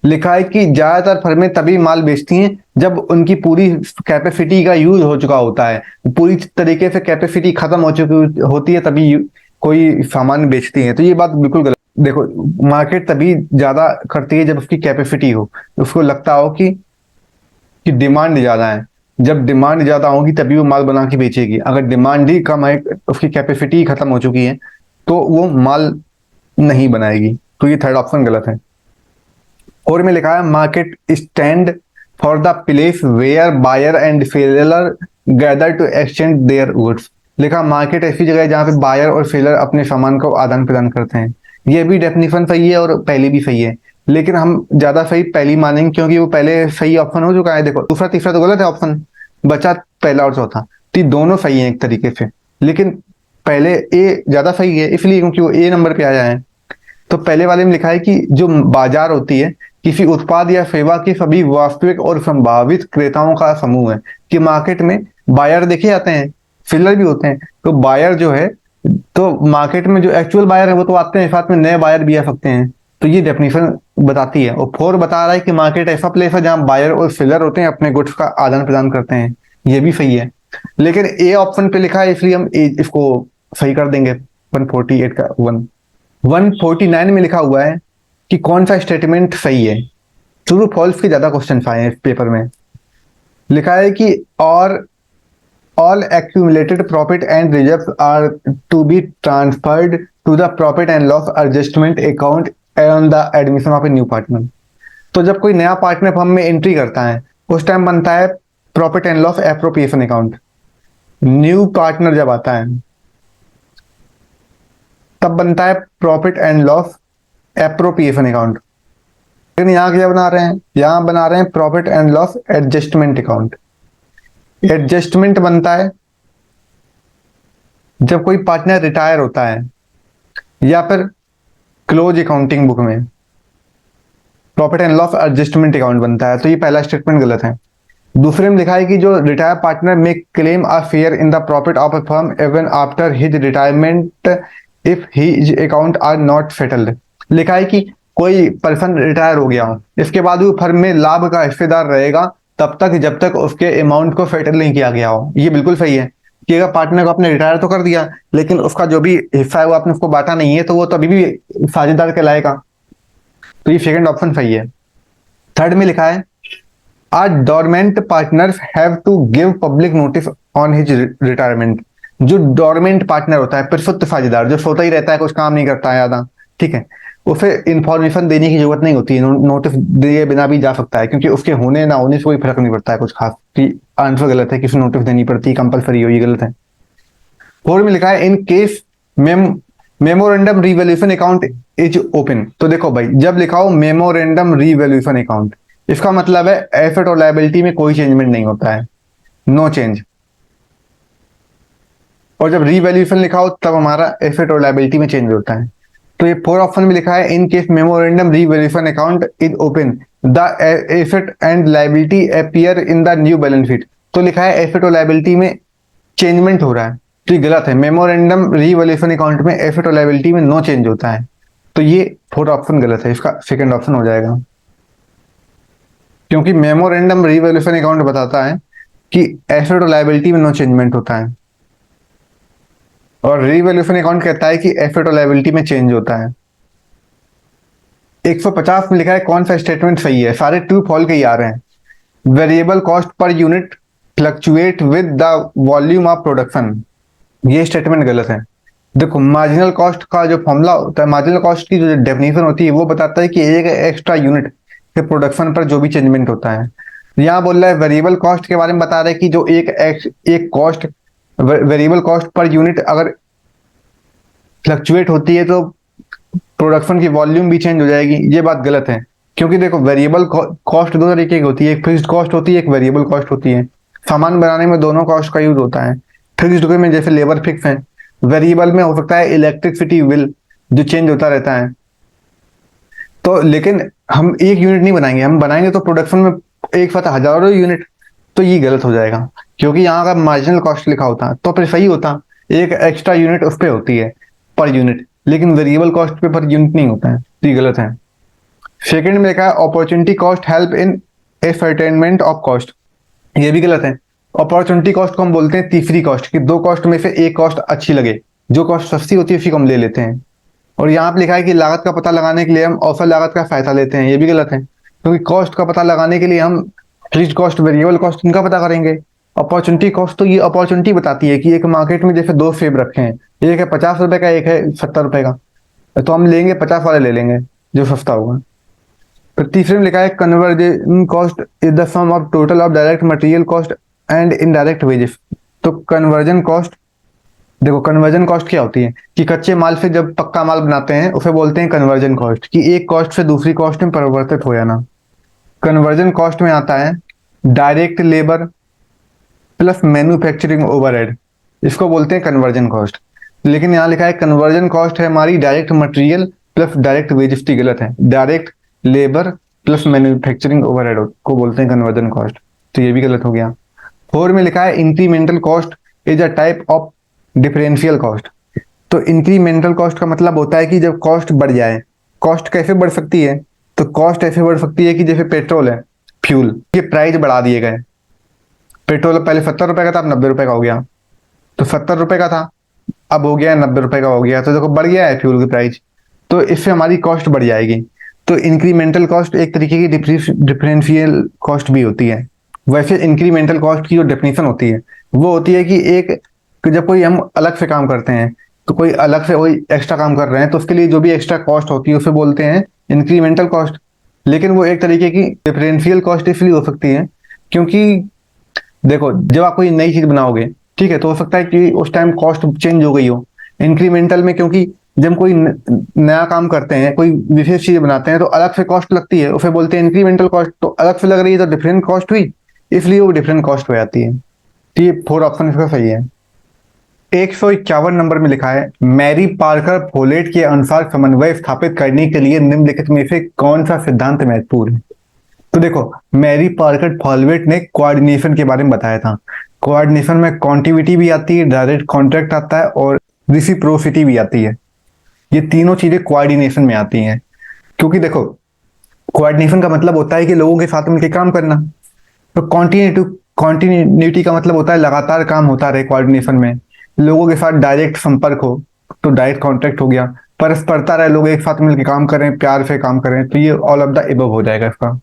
A: लिखा है कि ज्यादातर फर्में तभी माल बेचती हैं जब उनकी पूरी कैपेसिटी का यूज हो चुका होता है, पूरी तरीके से कैपेसिटी खत्म हो चुकी होती है, तभी कोई सामान बेचती है। तो ये बात बिल्कुल गलत। देखो, मार्केट तभी ज्यादा करती है जब उसकी कैपेसिटी हो, उसको लगता हो कि डिमांड ज्यादा है। जब डिमांड ज्यादा होगी तभी वो माल बना के बेचेगी। अगर डिमांड ही कम है, उसकी कैपेसिटी खत्म हो चुकी है, तो वो माल नहीं बनाएगी। तो ये थर्ड ऑप्शन गलत है। और में लिखा है market stand for the place where buyer and seller gather to exchange their goods. लिखा मार्केट ऐसी जगह है जहां पे बायर और सेलर अपने सामान को आदान प्रदान करते हैं। ये भी डेफिनेशन सही है और पहली भी सही है, लेकिन हम ज्यादा सही पहली मानेंगे क्योंकि वो पहले सही ऑप्शन हो चुका है। देखो, दूसरा तीसरा तो गलत है ऑप्शन, बचा पहला और चौथा। तो ये दोनों सही है एक तरीके से, लेकिन पहले ए ज्यादा सही है इसलिए क्योंकि वो ए नंबर पे आया है। तो पहले वाले में लिखा है कि जो बाजार होती है किसी उत्पाद या सेवा के सभी वास्तविक और संभावित क्रेताओं का समूह है। कि मार्केट में बायर देखे जाते हैं, सेलर भी होते हैं। तो बायर जो है, तो मार्केट में जो एक्चुअल बायर है वो तो आते हैं, साथ में नए बायर भी आ सकते हैं। तो ये डेफिनेशन बताती है। और फोर बता रहा है कि मार्केट ऐसा प्लेस है जहां बायर और सेलर होते हैं, अपने गुड्स का आदान प्रदान करते हैं। ये भी सही है, लेकिन ए ऑप्शन पे लिखा है इसलिए हम इसको सही कर देंगे। 148 का 149 में लिखा हुआ है कि कौन सा स्टेटमेंट सही है। ट्रू फॉल्स के ज्यादा क्वेश्चन आए हैं इस पेपर में। लिखा है कि और all accumulated profit and reserves are to be transferred to the profit and loss adjustment account on the admission of a new partner। तो जब कोई नया पार्टनर फर्म में एंट्री करता है उस टाइम बनता है profit and loss appropriation account. New partner जब आता है तब बनता है profit and loss appropriation account. लेकिन यहाँ क्या बना रहे हैं, यहाँ बना रहे हैं profit and loss adjustment account. Adjustment बनता है जब कोई पार्टनर रिटायर होता है या फिर क्लोज अकाउंटिंग बुक में profit and loss adjustment account बनता है। तो ये पहला स्टेटमेंट गलत है। दूसरे में लिखा है कि जो retire partner may claim a share in the profit of a firm even after his retirement if his account are not settled. लिखा है कि कोई पर्सन रिटायर हो गया हो, इसके बाद वो फर्म में लाभ का हिस्सेदार रहेगा तब तक जब तक उसके अमाउंट को सेटल नहीं किया गया हो। ये बिल्कुल सही है कि अगर पार्टनर को आपने रिटायर तो कर दिया लेकिन उसका जो भी हिस्सा है वो आपने उसको बांटा नहीं है, तो वो तभी भी साझेदार कहलाएगा। तो ये सेकंड ऑप्शन सही है। थर्ड में लिखा है are dormant partners have to give public notice on his retirement. जो डोरमेंट पार्टनर होता है, प्रसुप्त साझेदार, जो सोता ही रहता है, कुछ काम नहीं करता है ज्यादा, ठीक है, उसे इंफॉर्मेशन देने की जरूरत नहीं होती है, नोटिस दिए बिना भी जा सकता है क्योंकि उसके होने ना होने से कोई फर्क नहीं पड़ता है कुछ खास। कि आंसर गलत है कि उसे नोटिस देनी पड़ती है, कंपलसरी हो, ये गलत है। फोर में लिखा है in case memorandum revaluation account is open. तो देखो भाई, जब लिखा हो मेमोरेंडम रिवैल्यूएशन अकाउंट, इसका मतलब है एसेट और लायबिलिटी में कोई चेंजमेंट नहीं होता है, नो चेंज। और जब रिवैल्यूएशन लिखा हो तब हमारा एसेट और लायबिलिटी में चेंज होता है। तो ये फोर ऑप्शन में लिखा है in case memorandum revaluation account is open the asset and liability appear in the new balance sheet. तो लिखा है एसेट और लायबिलिटी में चेंजमेंट हो रहा है, तो ये गलत है। मेमोरेंडम रिवैल्यूएशन अकाउंट में एसेट और लायबिलिटी में नो चेंज होता है। तो ये फोर्थ ऑप्शन गलत है, इसका सेकंड ऑप्शन हो जाएगा। क्योंकि मेमोरेंडम रिवैल्यूएशन अकाउंट बताता है कि एसेट और लायबिलिटी में नो चेंजमेंट होता है, और रिवैल्यूएशन अकाउंट कहता है कि एसेट और लायबिलिटी में चेंज होता है। 150 में लिखा है कौन सा स्टेटमेंट सही है, सारे ट्रू फॉल के ही आ रहे हैं। Variable cost per unit fluctuate with the volume of production, ये स्टेटमेंट गलत है। देखो, मार्जिनल कॉस्ट का जो फॉर्मूला होता है, मार्जिनल कॉस्ट की जो डेफिनेशन होती है, वो बताता है कि एक एक्स्ट्रा यूनिट के प्रोडक्शन पर जो भी चेंजमेंट होता है। यहाँ बोल रहा है वेरिएबल कॉस्ट के बारे में, बता रहा है कि जो एक cost, variable cost per unit अगर फ्लक्चुएट होती है तो प्रोडक्शन की वॉल्यूम भी चेंज हो जाएगी। ये बात गलत है, क्योंकि देखो वेरिएबल कॉस्ट दो तरीके की होती है, एक फिक्स्ड कॉस्ट होती है, एक वेरिएबल कॉस्ट होती है। सामान बनाने में दोनों कॉस्ट का यूज होता है। फिक्स्ड में जैसे लेबर फिक्स है, वेरिएबल में हो सकता है इलेक्ट्रिसिटी बिल जो चेंज होता रहता है। तो लेकिन हम एक यूनिट नहीं बनाएंगे, हम बनाएंगे तो प्रोडक्शन में एक साथ हजारों यूनिट, तो ये गलत हो जाएगा। क्योंकि यहाँ का मार्जिनल कॉस्ट लिखा होता तो फिर सही होता, एक एक्स्ट्रा यूनिट उस पर होती है पर यूनिट, लेकिन वेरिएबल कॉस्ट पे पर यूनिट नहीं होता है, तो ये गलत है। सेकंड में लिखा है opportunity cost help in ascertainment of cost, ये भी गलत है। अपॉर्चुनिटी कॉस्ट को हम बोलते हैं तीसरी कॉस्ट, कि दो कॉस्ट में से एक कॉस्ट अच्छी लगे, जो कॉस्ट सस्ती होती है उसी को हम ले लेते हैं। और यहाँ पे लिखा है कि लागत का पता लगाने के लिए हम औसत लागत का फायदा लेते हैं, ये भी गलत है। क्योंकि कॉस्ट का पता लगाने के लिए हम फिक्स्ड कॉस्ट, वेरिएबल कॉस्ट, इनका पता करेंगे। अपॉर्चुनिटी कॉस्ट तो ये अपॉर्चुनिटी बताती है कि एक मार्केट में जैसे दो सेब रखे हैं, एक है 50 रुपए का, एक है 70 रुपए का, तो हम लेंगे 50 वाले ले लेंगे जो सस्ता होगा। फिर तीसरे में लिखा है conversion cost is the sum of total of direct material cost and indirect wages. तो कन्वर्जन कॉस्ट, देखो कन्वर्जन कॉस्ट क्या होती है कि कच्चे माल से जब पक्का माल बनाते हैं उसे बोलते हैं कन्वर्जन कॉस्ट, कि एक कॉस्ट से दूसरी कॉस्ट में परिवर्तित हो जाना। कन्वर्जन कॉस्ट में आता है direct labour plus manufacturing overhead, इसको बोलते हैं कन्वर्जन कॉस्ट। लेकिन यहाँ लिखा है कन्वर्जन कॉस्ट है हमारी direct material plus direct wages, की गलत है। Direct labour plus manufacturing overhead को बोलते हैं कन्वर्जन कॉस्ट, तो ये भी गलत हो गया। फोर में लिखा है incremental cost is a type of differential cost. तो इंक्रीमेंटल कॉस्ट का मतलब होता है कि जब कॉस्ट बढ़ जाए। कॉस्ट कैसे बढ़ सकती है, तो कॉस्ट ऐसे बढ़ सकती है कि जैसे पेट्रोल है, फ्यूल के प्राइस बढ़ा दिए गए। पेट्रोल पहले 70 रुपए का था, अब 90 रुपए का हो गया। तो 70 रुपए का था, अब हो गया 90 रुपए का हो गया, तो देखो बढ़ गया है फ्यूल की प्राइस, तो इससे हमारी कॉस्ट बढ़ जाएगी। तो इंक्रीमेंटल कॉस्ट एक तरीके की डिफरेंशियल कॉस्ट भी होती है। वैसे इंक्रीमेंटल कॉस्ट की जो डेफिनेशन होती है वो होती है कि जब कोई हम अलग से काम करते हैं, तो कोई अलग से कोई एक्स्ट्रा काम कर रहे हैं, तो उसके लिए जो भी एक्स्ट्रा कॉस्ट होती है उसे बोलते हैं इंक्रीमेंटल कॉस्ट। लेकिन वो एक तरीके की डिफरेंशियल कॉस्ट इसलिए हो सकती है क्योंकि देखो, जब आप कोई नई चीज बनाओगे, ठीक है, तो हो सकता है कि उस टाइम कॉस्ट चेंज हो गई हो। इंक्रीमेंटल में क्योंकि जब हम कोई नया काम करते हैं, कोई विशेष चीज बनाते हैं, तो अलग से कॉस्ट लगती है, उसे बोलते हैं इंक्रीमेंटल कॉस्ट। तो अलग से लग रही है तो डिफरेंट कॉस्ट हुई, इसलिए वो डिफरेंट कॉस्ट हो जाती है। तो ये 4 ऑप्शन इसका सही है। 151 नंबर में लिखा है, मैरी पार्कर फोलेट के अनुसार समन्वय स्थापित करने के लिए निम्नलिखित में से कौन सा सिद्धांत महत्वपूर्ण है? तो देखो, मैरी पार्कर फॉलवेट ने कोऑर्डिनेशन के बारे में बताया था। कोऑर्डिनेशन में कॉन्टिविटी भी आती है, डायरेक्ट कॉन्ट्रैक्ट आता है, और रिसिप्रोसिटी भी आती है। ये तीनों चीजें कोऑर्डिनेशन में आती हैं। क्योंकि देखो, कोऑर्डिनेशन का मतलब होता है कि लोगों के साथ मिलकर काम करना। तो कॉन्टिन्यूटी का मतलब होता है लगातार काम होता रहे कोऑर्डिनेशन में, लोगों के साथ डायरेक्ट संपर्क हो, तो डायरेक्ट कॉन्ट्रैक्ट हो गया। परस्परता रहे, लोग एक साथ मिलकर काम करें, प्यार से काम करें, तो ये ऑल ऑफ द एबव हो जाएगा इसका।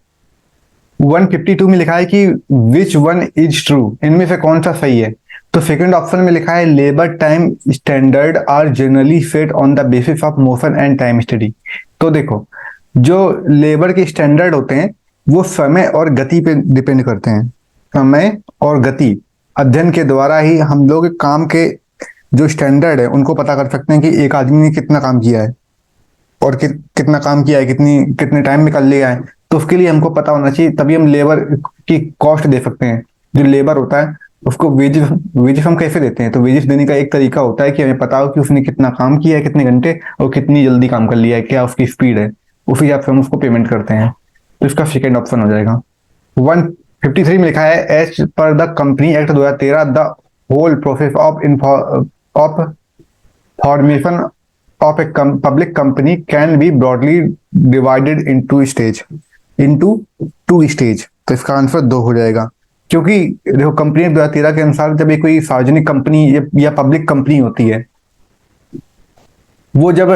A: 152 में लिखा है कि विच वन इज ट्रू, इनमें से कौन सा सही है? तो सेकंड ऑप्शन में लिखा है, labour time standard are generally set on the basis of motion and time study. तो देखो, जो लेबर के स्टैंडर्ड होते हैं वो समय और गति पे डिपेंड करते हैं। समय और गति अध्ययन के द्वारा ही हम लोग काम के जो स्टैंडर्ड है उनको पता कर सकते हैं कि एक आदमी ने कितना काम किया है, और कितना काम किया है, कितने टाइम में कर लिया है। तो उसके लिए हमको पता होना चाहिए, तभी हम लेबर की कॉस्ट दे सकते हैं। जो लेबर होता है उसको वेजेस वेजेस हम कैसे देते हैं? तो वेजेस देने का एक तरीका होता है कि हमें पता हो कि उसने कितना काम किया है, कितने घंटे, और कितनी जल्दी काम कर लिया है, क्या उसकी स्पीड है, उस हिसाब से हम उसको पेमेंट करते हैं। तो इसका सेकेंड ऑप्शन हो जाएगा। 153 में लिखा है, as per the company act 2013 the whole process of formation of a public company can be broadly divided into two stage। तो इसका आंसर 2 हो जाएगा। क्योंकि देखो, कंपनी 2013 के अनुसार जब ये कोई सार्वजनिक कंपनी या पब्लिक कंपनी होती है, वो जब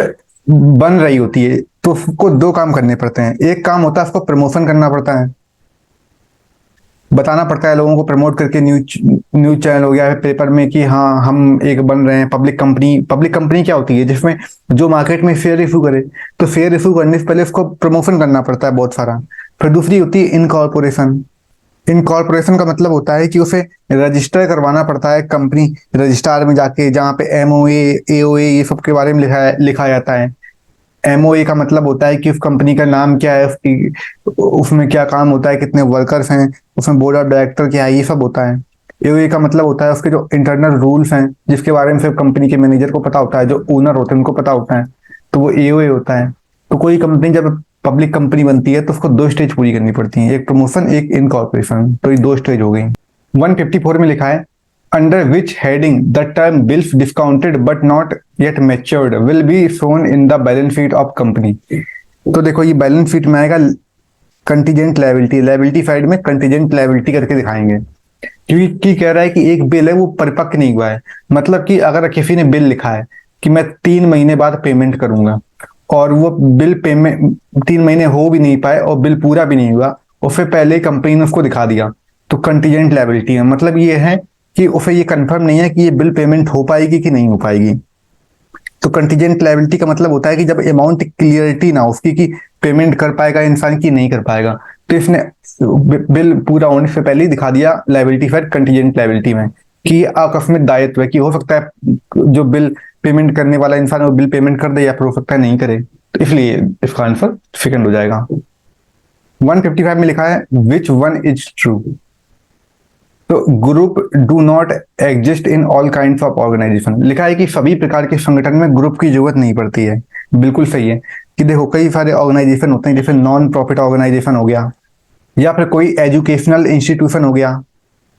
A: बन रही होती है तो उसको 2 काम करने पड़ते हैं। एक काम होता है उसको प्रमोशन करना पड़ता है, बताना पड़ता है लोगों को, प्रमोट करके न्यूज चैनल हो गया, पेपर में, कि हाँ हम एक बन रहे हैं पब्लिक कंपनी। पब्लिक कंपनी क्या होती है? जिसमें जो मार्केट में शेयर इशू करे। तो शेयर इशू करने से पहले उसको प्रमोशन करना पड़ता है बहुत सारा। फिर दूसरी होती है इनकॉर्पोरेशन। इनकॉर्पोरेशन का मतलब होता है कि उसे रजिस्टर करवाना पड़ता है कंपनी रजिस्ट्रार में जाके, जहाँ पे एमओए, एओए, ये सब के बारे में लिखा जाता है। एमओए का मतलब होता है कि उस कंपनी का नाम क्या है, उसमें क्या काम होता है, कितने वर्कर्स हैं, उसमें बोर्ड ऑफ डायरेक्टर क्या है, ये सब होता है। एओए का मतलब होता है उसके जो इंटरनल रूल्स हैं, जिसके बारे में सिर्फ कंपनी के मैनेजर को पता होता है, जो ओनर होते हैं उनको पता होता है, तो वो एओए होता है। तो कोई कंपनी जब पब्लिक कंपनी बनती है तो उसको 2 स्टेज पूरी करनी पड़ती है, एक प्रमोशन, एक इनकॉर्पोरेशन। तो ये 2 स्टेज हो गई। 154 में लिखा है, under which heading the term bills discounted but not yet matured will be shown in the balance sheet of company। तो देखो, ये बैलेंस शीट में आएगा कंटीजेंट लायबिलिटी साइड में कंटीजेंट लायबिलिटी करके दिखाएंगे। क्योंकि कह रहा है कि एक बिल है वो परिपक्व नहीं हुआ है। मतलब कि अगर किसी ने बिल लिखा है कि मैं 3 महीने बाद पेमेंट करूंगा, और वो बिल पेमेंट 3 महीने हो भी नहीं पाए और बिल पूरा भी नहीं हुआ, और फिर पहले कंपनी ने उसको दिखा दिया, तो कंटीजेंट लायबिलिटी है। मतलब ये है कि उसे ये कंफर्म नहीं है कि ये बिल पेमेंट हो पाएगी कि नहीं हो पाएगी। तो कंटीजेंट लायबिलिटी का मतलब होता है कि जब अमाउंट क्लियरिटी ना हो उसकी, कि पेमेंट कर पाएगा इंसान की नहीं कर पाएगा, तो इसने बिल पूरा होने से पहले ही दिखा दिया लायबिलिटी साइड कंटीजेंट लायबिलिटी में, कि आकस्मिक दायित्व है, कि हो सकता है जो बिल पेमेंट करने वाला इंसान वो बिल पेमेंट कर दे, या फिर हो सकता है नहीं करे। तो इसलिए इसका आंसर सेकंड हो जाएगा। 155 में लिखा है, विच वन इज ट्रू। तो group do not exist in all kind of organisation. लिखा है कि सभी प्रकार के संगठन में ग्रुप की जरूरत नहीं पड़ती है। बिल्कुल सही है। कि देखो, कई सारे ऑर्गेनाइजेशन होते हैं, जैसे नॉन प्रॉफिट ऑर्गेनाइजेशन हो गया, या फिर कोई एजुकेशनल इंस्टीट्यूशन हो गया,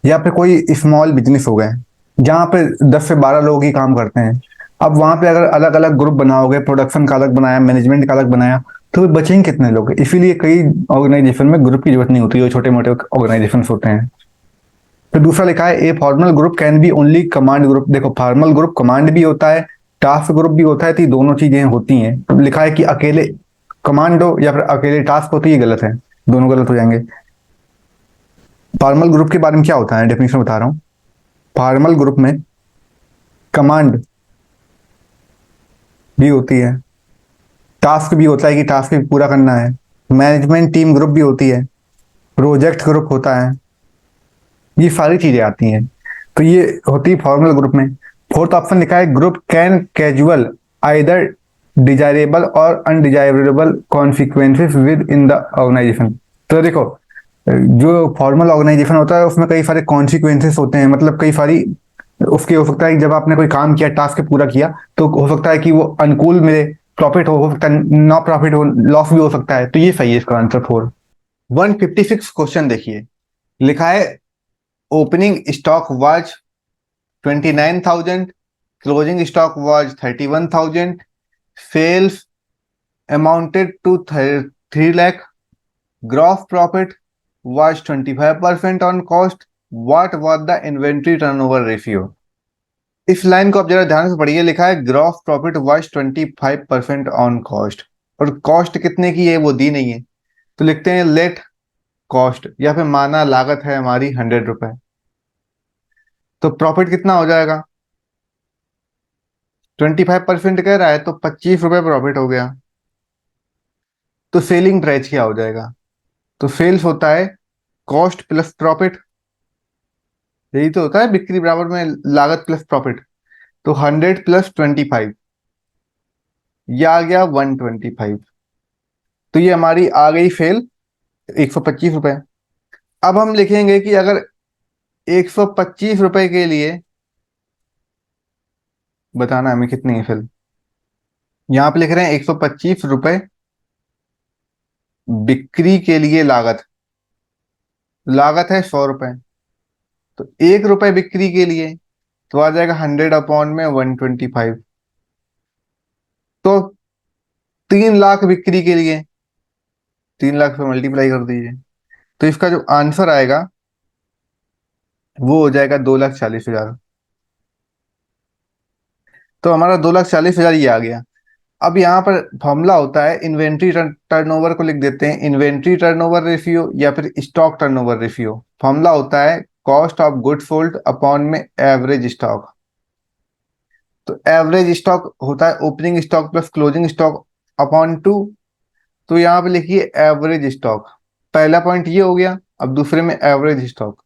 A: या फिर कोई स्मॉल बिजनेस हो गए, जहाँ पे 10 से 12 लोग ही काम करते हैं। अब वहां पे अगर अलग अलग ग्रुप बनाओगे, प्रोडक्शन का अलग बनाया, मैनेजमेंट का अलग बनाया, तो बचेंगे कितने लोग? इसीलिए कई ऑर्गेनाइजेशन में ग्रुप की जरूरत नहीं होती, जो छोटे मोटे ऑर्गेनाइजेशन होते हैं। फिर दूसरा लिखा है, a formal group can be only command group. देखो, फॉर्मल ग्रुप कमांड भी होता है, टास्क ग्रुप भी होता है, तो ये दोनों चीजें होती हैं। तो लिखा है कि अकेले कमांड हो या फिर अकेले टास्क हो, तो ये गलत है, दोनों गलत हो जाएंगे। फॉर्मल ग्रुप के बारे में क्या होता है, डेफिनेशन बता रहा हूँ। फॉर्मल ग्रुप में कमांड भी होती है, टास्क भी होता है कि टास्क भी पूरा करना है, मैनेजमेंट टीम ग्रुप भी होती है, प्रोजेक्ट ग्रुप होता है, ये सारी चीजें आती हैं। तो ये होती है फॉर्मल ग्रुप में। फोर्थ ऑप्शन लिखा है, group can casual either desirable or undesirable consequences within the organisation. तो देखो, जो फॉर्मल ऑर्गेनाइजेशन होता है उसमें कई सारे कॉन्सिक्वेंसेस होते हैं, मतलब कई सारी उसके हो सकता है कि जब आपने कोई काम किया, टास्क पूरा किया, तो हो सकता है कि वो अनुकूल मिले, प्रॉफिट हो सकता है ना, प्रॉफिट हो, लॉस भी हो सकता है। तो ये सही है इसका आंसर 4। 156 क्वेश्चन देखिए, लिखा है opening stock was 29,000, closing stock was 31,000, sales amounted to 3 lakh, gross profit was 25% on cost. What was the inventory turnover ratio? इस लाइन को आप जरा ध्यान से पढ़िए, लिखा है gross profit was 25% on cost, और कॉस्ट कितने की है वो दी नहीं है, तो लिखते हैं लेट कॉस्ट, या फिर माना लागत है हमारी 100 रुपए। तो प्रॉफिट कितना हो जाएगा, 25% कह रहा है तो 25 रुपए प्रॉफिट हो गया। तो सेलिंग प्राइस क्या हो जाएगा, तो सेल्स होता है कॉस्ट प्लस प्रॉफिट, यही तो होता है बिक्री बराबर में लागत प्लस प्रॉफिट। तो 100 + 25, ये आ गया 125। तो ये हमारी आ गई फेल 125 रुपए। अब हम लिखेंगे कि अगर 125 रुपए के लिए बताना हमें कितनी है फेल, यहां पे लिख रहे हैं 125 रुपए बिक्री के लिए लागत, लागत है 100 रुपए, तो 1 रुपए बिक्री के लिए तो आ जाएगा 100/125। तो 3 लाख बिक्री के लिए 3 लाख से मल्टीप्लाई कर दीजिए, तो इसका जो आंसर आएगा वो हो जाएगा 2,40,000। तो हमारा 2,40,000 ये आ गया। अब यहाँ पर फॉर्मूला होता है इन्वेंट्री टर्नओवर को लिख देते हैं इन्वेंट्री टर्नओवर रेशियो या फिर स्टॉक टर्नओवर रेशियो। फॉर्मूला होता है cost of good sold upon में एवरेज स्टॉक। तो एवरेज स्टॉक होता है opening stock plus closing stock upon 2। तो यहाँ पे लिखिए एवरेज स्टॉक, पहला पॉइंट ये हो गया। अब दूसरे में एवरेज स्टॉक,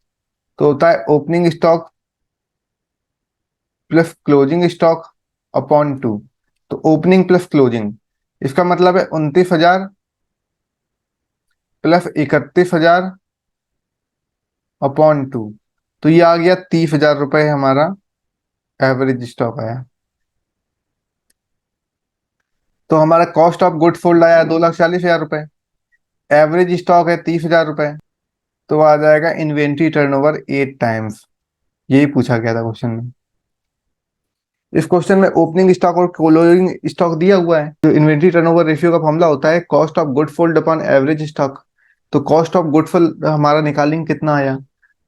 A: तो होता है opening stock plus closing stock upon 2। तो ओपनिंग प्लस क्लोजिंग, इसका मतलब है 29,000 प्लस 31,000 अपॉन 2। तो ये आ गया 30,000 रुपए हमारा एवरेज स्टॉक आया। तो हमारा कॉस्ट ऑफ गुड सोल्ड आया 2,40,000 रुपए, एवरेज स्टॉक है 30,000 रुपए, तो आ जाएगा इन्वेंट्री टर्नओवर 8 टाइम्स। यही पूछा गया था क्वेश्चन में। इस क्वेश्चन में ओपनिंग स्टॉक और क्लोजिंग स्टॉक दिया हुआ है। जो इन्वेंट्री टर्नओवर रेशियो का फॉर्मूला होता है cost of good sold upon average stock. तो कॉस्ट ऑफ गुड सोल्ड हमारा निकालेंगे कितना आया,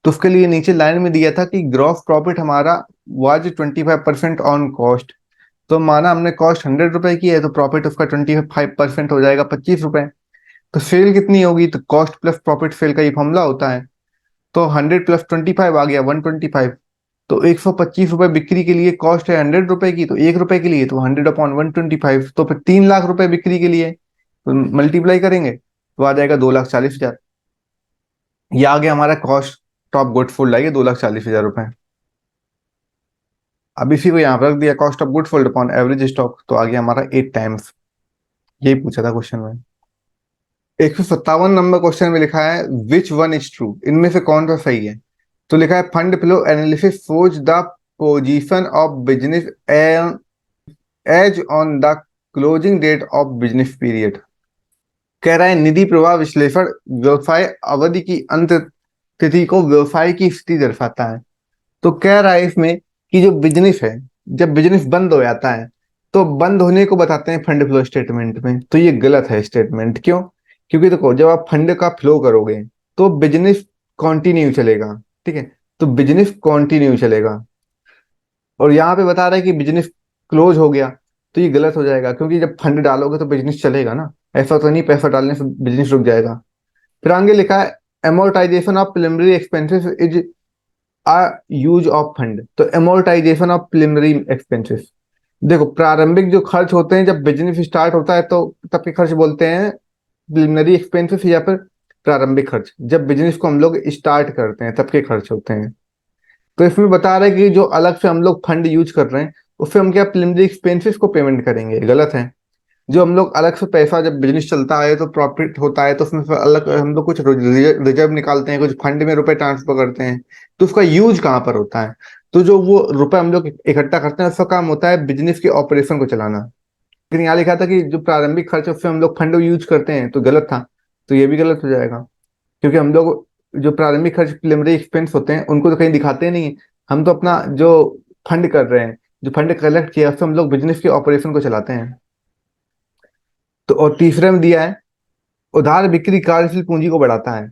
A: तो उसके लिए नीचे लाइन में दिया था कि ग्रॉस प्रॉफिट हमारा वाज 25% ऑन कॉस्ट। तो माना हमने कॉस्ट 100 रुपए की है, तो प्रॉफिट उसका 25% हो जाएगा 25 रुपए। तो सेल कितनी होगी, तो कॉस्ट प्लस प्रॉफिट सेल का ये फॉर्मूला होता है। तो 100 + 25 आ गया 125। तो 125 रुपए बिक्री के लिए कॉस्ट है 100 रुपए की, तो 1 रुपए के लिए तो 100/125, तो फिर 3 लाख रुपए बिक्री के लिए तो मल्टीप्लाई करेंगे तो आ जाएगा 2,40,000। ये आ गया हमारा कॉस्ट ऑफ गुड सोल्ड, आइए 2,40,000 रुपए। अब इसी को यहाँ पर रख दिया cost of good sold upon average stock, तो आ गया हमारा 8 टाइम्स। यही पूछा था क्वेश्चन में। 157 नंबर क्वेश्चन में लिखा है विच वन इज ट्रू, इनमें से कौन सा सही है। तो लिखा है fund flow analysis shows the position of business as on the closing date of business period. कह रहा है निधि प्रवाह विश्लेषण व्यवसाय अवधि की अंत तिथि को व्यवसाय की स्थिति दर्शाता है। तो कह रहा है इसमें कि जो बिजनेस है, जब बिजनेस बंद हो जाता है तो बंद होने को बताते हैं फंड फ्लो स्टेटमेंट में। तो ये गलत है स्टेटमेंट, क्यों, क्योंकि देखो जब आप फंड का फ्लो करोगे तो बिजनेस कंटिन्यू चलेगा, ठीक है, तो बिजनेस कंटिन्यू चलेगा। और यहाँ पे बता रहा है कि बिजनेस क्लोज हो गया, तो ये गलत हो जाएगा, क्योंकि जब फंड डालोगे तो बिजनेस चलेगा ना, ऐसा तो नहीं पैसा डालने से बिजनेस रुक जाएगा। फिर आगे लिखा है amortization of preliminary expenses is a use of fund. तो amortization ऑफ प्रिलिमिनरी एक्सपेंसेस, देखो प्रारंभिक जो खर्च होते हैं जब बिजनेस स्टार्ट होता है तो तब के खर्च बोलते हैं प्रिलिमिनरी एक्सपेंसेस, या फिर प्रारंभिक खर्च जब बिजनेस को हम लोग स्टार्ट करते हैं तब के खर्च होते हैं। तो इसमें बता रहे हैं कि जो अलग से हम लोग फंड यूज कर रहे हैं उससे हम क्या प्रिलिमिनरी एक्सपेंसेस को पेमेंट करेंगे, गलत है। जो हम लोग अलग से पैसा, जब बिजनेस चलता है तो प्रॉफिट होता है, तो उसमें से अलग हम लोग कुछ रिजर्व निकालते हैं, कुछ फंड में रुपए ट्रांसफर करते हैं, तो उसका यूज कहाँ पर होता है? तो जो वो रुपए हम लोग इकट्ठा करते हैं, उसका काम होता है बिजनेस के ऑपरेशन को चलाना। लेकिन यहाँ लिखा था कि जो प्रारंभिक खर्च है उससे हम लोग फंड यूज करते हैं, तो गलत था। तो ये भी गलत हो जाएगा, क्योंकि हम लोग जो प्रारंभिक खर्च, प्रिलिमिनरी एक्सपेंस होते हैं, उनको तो कहीं दिखाते नहीं हैं। हम तो अपना जो फंड कर रहे हैं, जो फंड कलेक्ट किया, उससे हम लोग बिजनेस के ऑपरेशन को चलाते हैं। तो और तीसरे में दिया है, उधार बिक्री कार्यशील पूंजी को बढ़ाता है।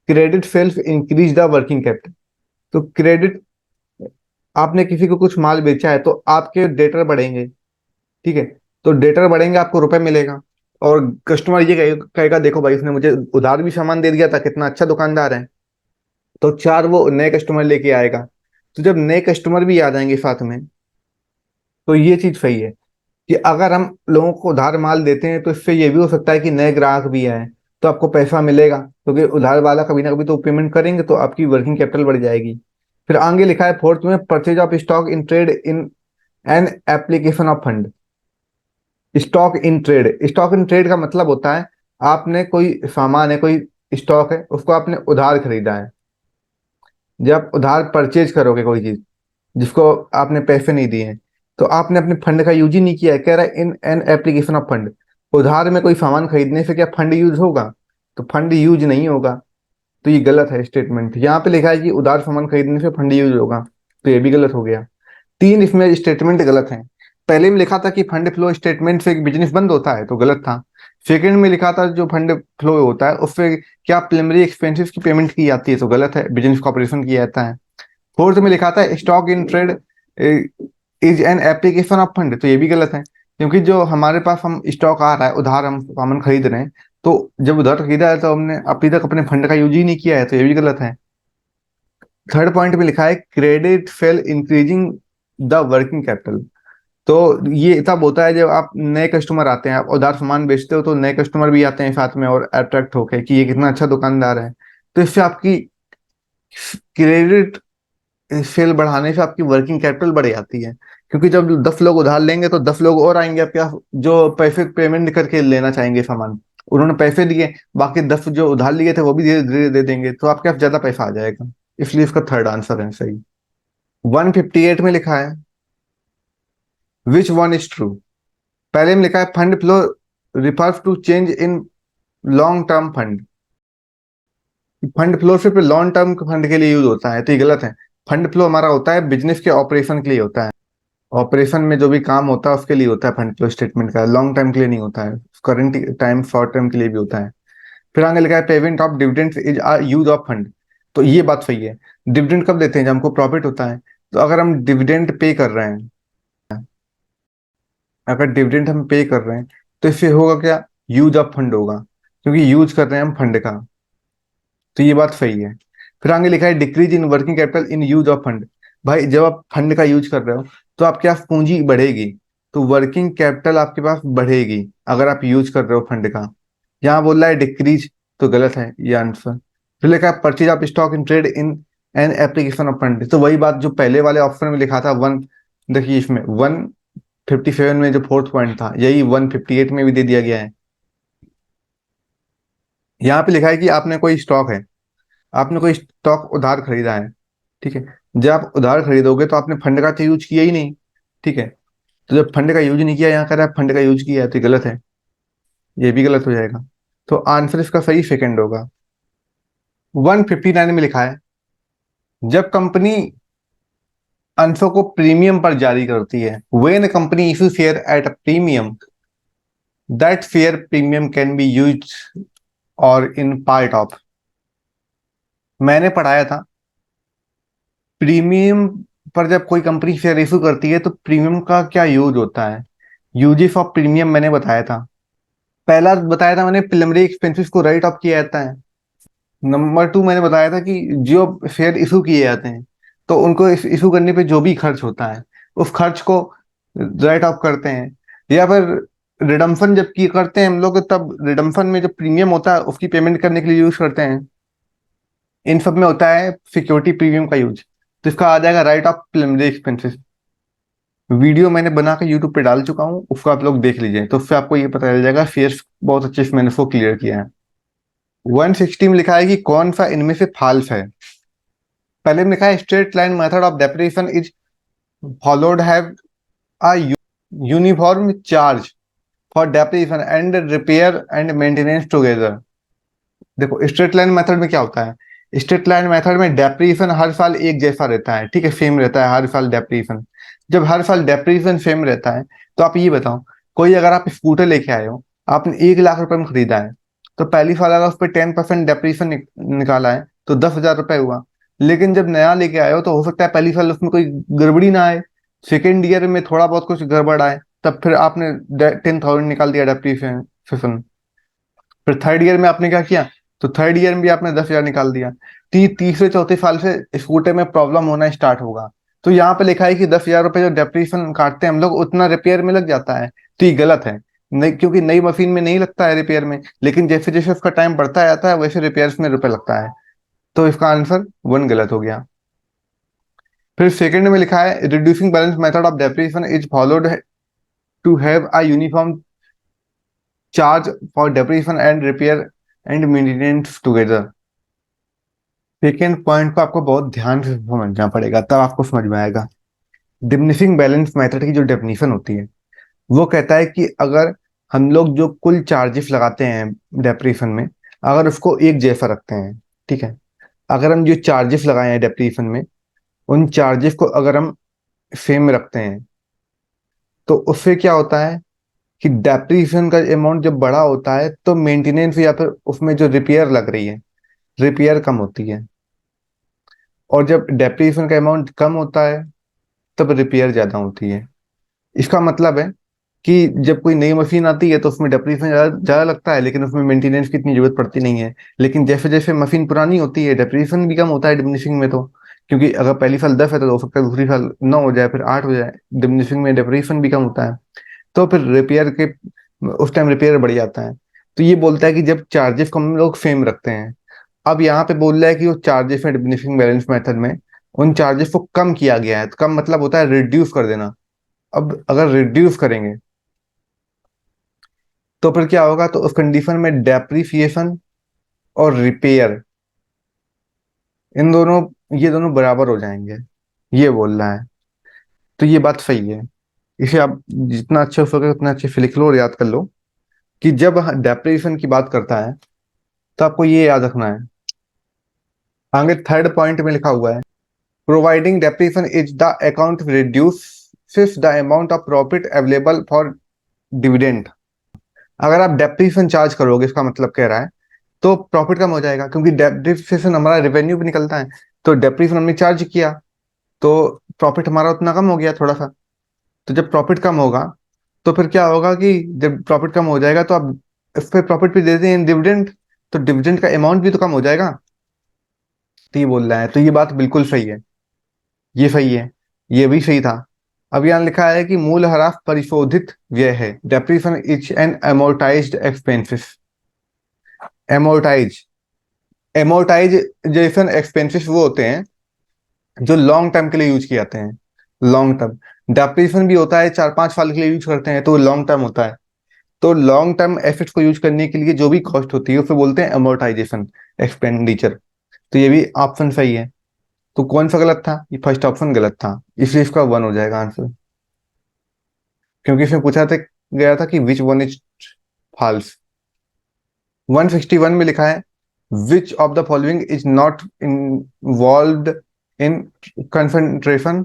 A: Credit self increase the working capital. तो क्रेडिट, आपने किसी को कुछ माल बेचा है तो आपके डेटर बढ़ेंगे, ठीक है? तो डेटर बढ़ेंगे, आपको रुपए मिलेगा। और कस्टमर ये कहेगा देखो भाई, उसने मुझे उधार भी सामान दे दिया था, कितना अच्छा दुकानदार है। तो चार वो नए कस्टमर लेके आएगा। तो जब नए कस्टमर भी आ जाएंगे साथ में, तो ये चीज सही है कि अगर हम लोगों को उधार माल देते हैं, तो इससे ये भी हो सकता है कि नए ग्राहक भी आए, तो आपको पैसा मिलेगा, क्योंकि उधार वाला कभी ना कभी तो पेमेंट करेंगे, तो आपकी वर्किंग कैपिटल बढ़ जाएगी। फिर आगे लिखा है फोर्थ में, purchase of stock in trade in an application of fund. Stock in trade, stock in trade का मतलब होता है, आपने कोई सामान है, कोई स्टॉक है, उसको आपने उधार खरीदा है। जब आप उधार परचेज करोगे कोई चीज, जिसको आपने पैसे नहीं दिए हैं, तो आपने अपने फंड का यूज ही नहीं किया है। कह रहा है in an application of fund. उधार में कोई सामान खरीदने से क्या फंड यूज होगा? तो फंड यूज नहीं होगा। तो ये गलत है स्टेटमेंट। यहाँ पे लिखा है कि उधार सामान खरीदने से फंड यूज होगा, तो ये भी गलत हो गया। तीन इसमें स्टेटमेंट गलत हैं। पहले में लिखा था कि फंड फ्लो स्टेटमेंट से एक बिजनेस बंद होता है, तो गलत था। सेकंड में लिखा था जो फंड फ्लो होता है उससे क्या प्रिलिमिनरी एक्सपेंसेस की पेमेंट की जाती है, तो गलत है, बिजनेस का ऑपरेशन किया जाता है। फोर्थ में लिखा था stock in trade is an application of fund, तो ये भी गलत है, क्योंकि जो हमारे पास हम स्टॉक आ रहा है, उधार हम सामान खरीद रहे हैं, तो जब उधार खरीदा है तो हमने अभी तक अपने फंड का यूज ही नहीं किया है, तो ये भी गलत है। थर्ड पॉइंट में लिखा है credit fail increasing the working capital. तो ये तब होता है जब आप नए कस्टमर आते हैं, आप उधार सामान बेचते हो, तो नए कस्टमर भी आते हैं साथ में और अट्रैक्ट होके कि ये कितना अच्छा दुकानदार है। तो इससे आपकी क्रेडिट सेल बढ़ाने से आपकी वर्किंग कैपिटल बढ़ जाती है, क्योंकि जब 10 लोग उधार लेंगे तो 10 लोग और आएंगे आपके पास, जो पैसे पेमेंट करके लेना चाहेंगे सामान। उन्होंने पैसे दिए, बाकी 10 जो उधार लिए थे वो भी धीरे धीरे दे देंगे, तो आपके पास ज्यादा पैसा आ जाएगा। इसलिए इसका थर्ड आंसर है सही। 158 में लिखा है विच वन इज ट्रू। पहले में लिखा है fund flow refers to change in long term fund. Fund flow सिर्फ लॉन्ग टर्म फंड के लिए यूज होता है, तो ये गलत है। फंड फ्लो हमारा होता है बिजनेस के ऑपरेशन के लिए होता है। ऑपरेशन में जो भी काम होता है उसके लिए होता है फंड फ्लो स्टेटमेंट का, लॉन्ग टाइम के लिए नहीं होता है। करंट टाइम, शॉर्ट टर्म के लिए भी होता है। फिर आगे लिखा है payment of dividend is a use of fund. तो ये बात सही है। डिविडेंड कब देते हैं? जब हमको प्रॉफिट होता है। तो अगर हम डिविडेंड पे कर रहे हैं, अगर डिविडेंड हम पे कर रहे हैं, तो इससे होगा क्या? यूज ऑफ फंड होगा, क्योंकि यूज कर रहे हैं हम फंड का। तो ये बात सही है। फिर आगे लिखा है decrease in working capital in use of fund. भाई जब आप फंड का यूज कर रहे हो, तो आपके पास पूंजी बढ़ेगी, तो वर्किंग कैपिटल आपके पास बढ़ेगी अगर आप यूज कर रहे हो फंड का। यहाँ बोल रहा है डिक्रीज, तो गलत है ये आंसर। फिर लिखा है purchase of stock in trade in an application of fund. तो वही बात जो पहले वाले ऑप्शन में लिखा था वन, देखिए इसमें 157 में जो फोर्थ पॉइंट था, यही 158 में भी दे दिया गया है। यहाँ पे लिखा है कि आपने कोई स्टॉक है, आपने कोई स्टॉक उधार खरीदा है, ठीक है? जब आप उधार खरीदोगे तो आपने फंड का तो यूज किया ही नहीं, ठीक है? तो जब फंड का यूज नहीं किया, यहाँ कर आप फंड का यूज किया है, तो ये गलत है, ये भी गलत हो जाएगा। तो आंसर इसका सही सेकंड होगा। 159 में लिखा है जब कंपनी अंशों को प्रीमियम पर जारी करती है, when company issue share at a premium, that share premium can be use और इन पार्ट ऑफ। मैंने पढ़ाया था प्रीमियम पर जब कोई कंपनी शेयर इशू करती है तो प्रीमियम का क्या यूज होता है। यूजेस ऑफ प्रीमियम मैंने बताया था। पहला बताया था मैंने, प्रिलिमिनरी एक्सपेंसेस को राइट ऑफ किया जाता है। नंबर 2 मैंने बताया था कि जो शेयर इशू किए जाते हैं, तो उनको इशू करने पे जो भी खर्च होता है, उस खर्च को राइट ऑफ करते हैं। या फिर रिडम्पशन जब की करते हैं हम लोग, तब रिडम्पशन में जो प्रीमियम होता है उसकी पेमेंट करने के लिए यूज करते हैं। इन सब में होता है सिक्योरिटी प्रीमियम का यूज, तो इसका आ जाएगा right of preliminary expenses. Video मैंने बना के यूट्यूब पे डाल चुका हूँ, उसको आप लोग देख लीजिए, तो उससे आपको ये पता चल जाएगा। फिर बहुत अच्छे से मैंने उसको क्लियर किया है। 160 में लिखा है कि कौन सा इनमें से फाल्स है। पहले में लिखा है straight line method of depreciation is followed have a uniform charge for depreciation and repair and maintenance together. देखो स्ट्रेट लाइन मेथड में क्या होता है, स्ट्रेट लाइन मेथड में डेप्रिसिएशन हर साल एक जैसा रहता है, ठीक है, सेम रहता है हर साल डेप्रिसिएशन। जब हर साल डेप्रिसिएशन सेम रहता है, तो आप ये बताओ, कोई अगर आप स्कूटर लेके आए हो, आपने 1 लाख रुपए में खरीदा है, तो पहली साल अगर उस पर 10% डेप्रिसिएशन निकाला है तो 10,000 रुपए हुआ। लेकिन जब नया लेके आए हो तो हो सकता है पहली साल उसमें कोई गड़बड़ी ना आए, सेकेंड ईयर में थोड़ा बहुत कुछ गड़बड़ आए, तब फिर आपने 10,000 निकाल दिया डेप्रिसिएशन। फिर थर्ड ईयर में आपने क्या किया, तो थर्ड ईयर में भी आपने 10,000 निकाल दिया। तीसरे चौथे साल से स्कूटर में प्रॉब्लम होना स्टार्ट होगा। तो यहाँ पे लिखा है कि 10,000 रुपए जो डेप्रिसिएशन काटते हैं हम लोग, उतना रिपेयर में लग जाता है। तो ये गलत है, नहीं, क्योंकि नई मशीन में नहीं लगता है रिपेयर में, लेकिन जैसे जैसे उसका टाइम बढ़ता जाता है वैसे रिपेयर में रुपए लगता है। तो इसका आंसर वन गलत हो गया। फिर सेकंड में लिखा है reducing balance method of depreciation is followed to have a uniform charge for depreciation and repair and maintenance together. Second point को आपको बहुत ध्यान से समझना पड़ेगा, तब आपको समझ में आएगा। डिमिनिशिंग बैलेंस मेथड की जो डेफिनेशन होती है, वो कहता है कि अगर हम लोग जो कुल चार्जेस लगाते हैं डेप्रिसिएशन में, अगर उसको एक जैसा रखते हैं, ठीक है, अगर हम जो चार्जेस लगाए हैं डेप्रिसिएशन में, उन चार्जेस को अगर हम सेम रखते हैं, तो उससे क्या होता है कि डेप्रिसिएशन का अमाउंट जब बड़ा होता है तो मेंटेनेंस या फिर उसमें जो रिपेयर लग रही है, रिपेयर कम होती है। और जब डेप्रिसिएशन का अमाउंट कम होता है तब रिपेयर ज्यादा होती है। इसका मतलब है कि जब कोई नई मशीन आती है तो उसमें डेप्रिसिएशन ज्यादा ज्यादा लगता है, लेकिन उसमें मेंटेनेंस की इतनी जरूरत पड़ती नहीं है। लेकिन जैसे जैसे मशीन पुरानी होती है डेप्रिसिएशन भी कम होता है डिमिनिशिंग में। तो क्योंकि अगर पहली साल 10 है तो हो सकता है दूसरी साल 9 हो जाए, फिर 8 हो जाए, डिमिनिशिंग में डेप्रिसिएशन भी कम होता है। तो फिर रिपेयर के उस टाइम रिपेयर बढ़ जाता है। तो ये बोलता है कि जब चार्जेस को हम लोग सेम रखते हैं। अब यहाँ पे बोल रहा है कि वो चार्जेस में डिमिनिशिंग बैलेंस मेथड में उन चार्जेस को कम किया गया है, तो कम मतलब होता है रिड्यूस कर देना। अब अगर रिड्यूस करेंगे तो फिर क्या होगा, तो उस कंडीशन में डेप्रिसिएशन और रिपेयर, इन दोनों, ये दोनों बराबर हो जाएंगे, ये बोल रहा है। तो ये बात सही है। इसे आप जितना अच्छे हो सके उतना अच्छे से लिख लो और याद कर लो कि जब डेप्रिसिएशन की बात करता है तो आपको ये याद रखना है। आगे थर्ड पॉइंट में लिखा हुआ है providing depreciation is the account reduces the amount of profit available for dividend. अगर आप डेप्रिसिएशन चार्ज करोगे, इसका मतलब कह रहा है, तो प्रॉफिट कम हो जाएगा, क्योंकि डेप्रिसिएशन हमारा रेवेन्यू भी निकलता है। तो डेप्रिसिएशन हमने चार्ज किया तो प्रॉफिट हमारा उतना कम हो गया थोड़ा सा। तो जब प्रॉफिट कम होगा तो फिर क्या होगा कि जब प्रॉफिट कम हो जाएगा तो आप इस पे प्रॉफिट भी देते हैं डिविडेंड, तो डिविडेंड का अमाउंट भी तो कम हो जाएगा। तो ये बोल रहा है, तो ये बात बिल्कुल सही है, ये सही है, ये भी सही था। अब यहाँ लिखा है कि मूलह्रास परिशोधित व्यय है, depreciation is an amortized expenses. एमोर्टाइज amortisation expenses वो होते हैं जो लॉन्ग टर्म के लिए यूज किए जाते हैं, लॉन्ग टर्म। डेप्रिसिएशन भी होता है 4-5 साल के लिए यूज करते हैं, तो लॉन्ग टर्म होता है। तो लॉन्ग टर्म एसेट्स को यूज करने के लिए जो भी कॉस्ट होती है उसे बोलते हैं अमोर्टाइजेशन एक्सपेंडिचर। तो ये भी ऑप्शन सही है। तो कौन सा गलत था, ये फर्स्ट ऑप्शन गलत था, इसलिए इसका वन हो जाएगा आंसर। क्योंकि इसमें पूछा था गया था कि विच वन इज फॉल्स। 161 में लिखा है which of the following is not involved in concentration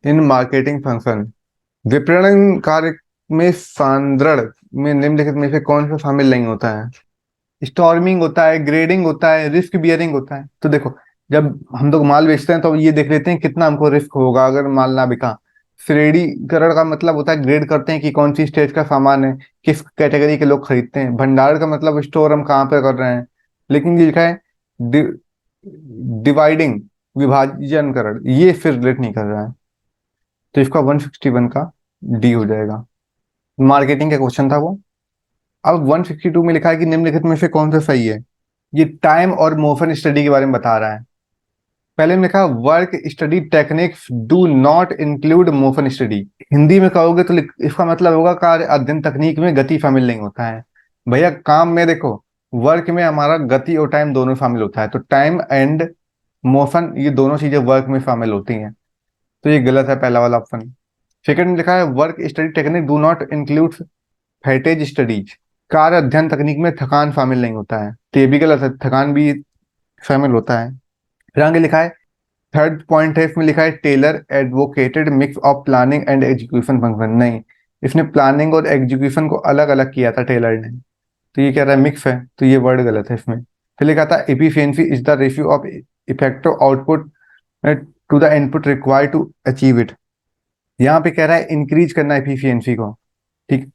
A: in marketing function. विपणन कार्य में सांद्रण में निम्नलिखित में से कौन सा शामिल नहीं होता है। स्टॉर्मिंग होता है, ग्रेडिंग होता है, रिस्क बियरिंग होता है। तो देखो, जब हम लोग माल बेचते हैं तो ये देख लेते हैं कितना हमको रिस्क होगा अगर माल ना बिका। श्रेणीकरण का मतलब होता है ग्रेड करते हैं कि कौन सी स्टेज का सामान है, किस कैटेगरी के लोग खरीदते हैं। भंडार का मतलब स्टोर हम कहाँ पे कर रहे हैं। लेकिन ये लिखा है डि, डिवाइडिंग, विभाजनकरण, ये फिर रिलेट नहीं कर रहा है। तो इसका 161 का डी हो जाएगा। मार्केटिंग का क्वेश्चन था वो। अब 162 में लिखा है कि निम्नलिखित में से कौन सा सही है। ये टाइम और मोशन स्टडी के बारे में बता रहा है। पहले में लिखा work study techniques do not include motion study. Hindi में कहोगे तो इसका मतलब होगा कार्य अध्ययन तकनीक में गति शामिल नहीं होता है। भैया काम में देखो, वर्क में हमारा गति और टाइम दोनों शामिल होता है, तो टाइम एंड मोशन ये दोनों चीजें वर्क में शामिल होती हैं। तो ये गलत है पहला वाला ऑप्शन। सेकंड में लिखा है work study technique do not include fatigue studies. कार्य अध्ययन तकनीक में थकान शामिल नहीं होता है, तो ये भी गलत है, थकान भी शामिल होता है। फिर आगे लिखा है, थर्ड पॉइंट है इसमें लिखा है Taylor advocated mix of planning and execution function. नहीं, इसने प्लानिंग और एग्जीक्यूशन को अलग अलग किया था टेलर ने, तो ये कह रहा है मिक्स है, तो ये वर्ड गलत है इसमें। फिर लिखा था efficiency is the ratio of effective output to the input required to achieve it. यहाँ पे कह रहा है इंक्रीज करना एफिशिएंसी को, ठीक।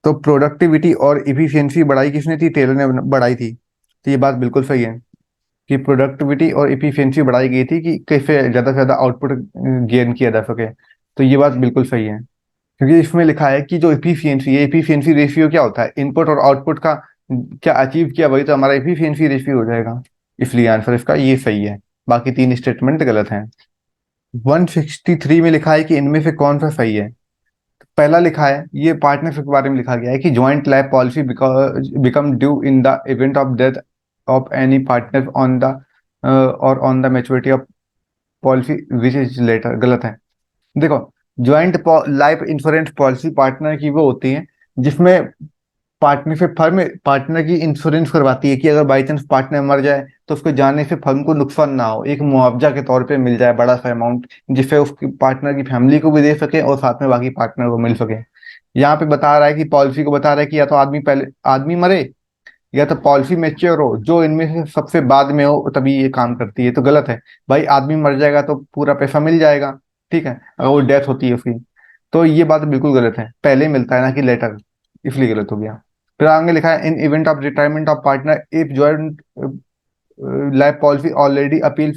A: तो प्रोडक्टिविटी और इफिशिएंसी बढ़ाई किसने थी? टेलर ने बढ़ाई थी, तो ये बात बिल्कुल सही है कि प्रोडक्टिविटी और इफिशिएंसी बढ़ाई गई थी कि कैसे ज़्यादा से ज़्यादा आउटपुट गेन किया जा सके, तो ये बात बिल्कुल सही है। क्योंकि इसमें लिखा है कि जो इफिशिएंसी है, इफिशिएंसी रेशियो क्या होता है? इनपुट और आउटपुट का क्या अचीव किया वही तो हमारा इफिशिएंसी रेशियो हो जाएगा, इसलिए आंसर इसका ये सही है। बाकी तीन स्टेटमेंट गलत हैं। 163 में लिखा है कि इनमें से कौन सा सही है? पहला लिखा है, ये पार्टनरशिप के बारे में लिखा गया है कि joint life policy become due in the event of death of any partner on the or on the maturity of policy which is later. गलत है। देखो, joint life insurance policy partner की वो होती है जिसमें पार्टनरशिप फर्म पार्टनर की insurance करवाती है कि अगर बाई चांस पार्टनर मर जाए तो उसके जाने से फर्म को नुकसान ना हो, एक मुआवजा के तौर पे मिल जाए बड़ा सा अमाउंट, जिससे उसकी पार्टनर की फैमिली को भी दे सके और साथ में बाकी पार्टनर को मिल सके। यहाँ पे बता रहा है कि पॉलिसी को बता रहा है कि या तो आदमी पहले आदमी मरे या तो पॉलिसी मैच्योर हो, जो इनमें से सबसे बाद में हो तभी ये काम करती है, तो गलत है। भाई आदमी मर जाएगा तो पूरा पैसा मिल जाएगा, ठीक है, अगर वो डेथ होती है उसकी, तो ये बात बिल्कुल गलत है, पहले मिलता है ना कि लेटर, इसलिए गलत हो गया। फिर आगे लिखा है in event of retirement of partner if joint life policy already appeal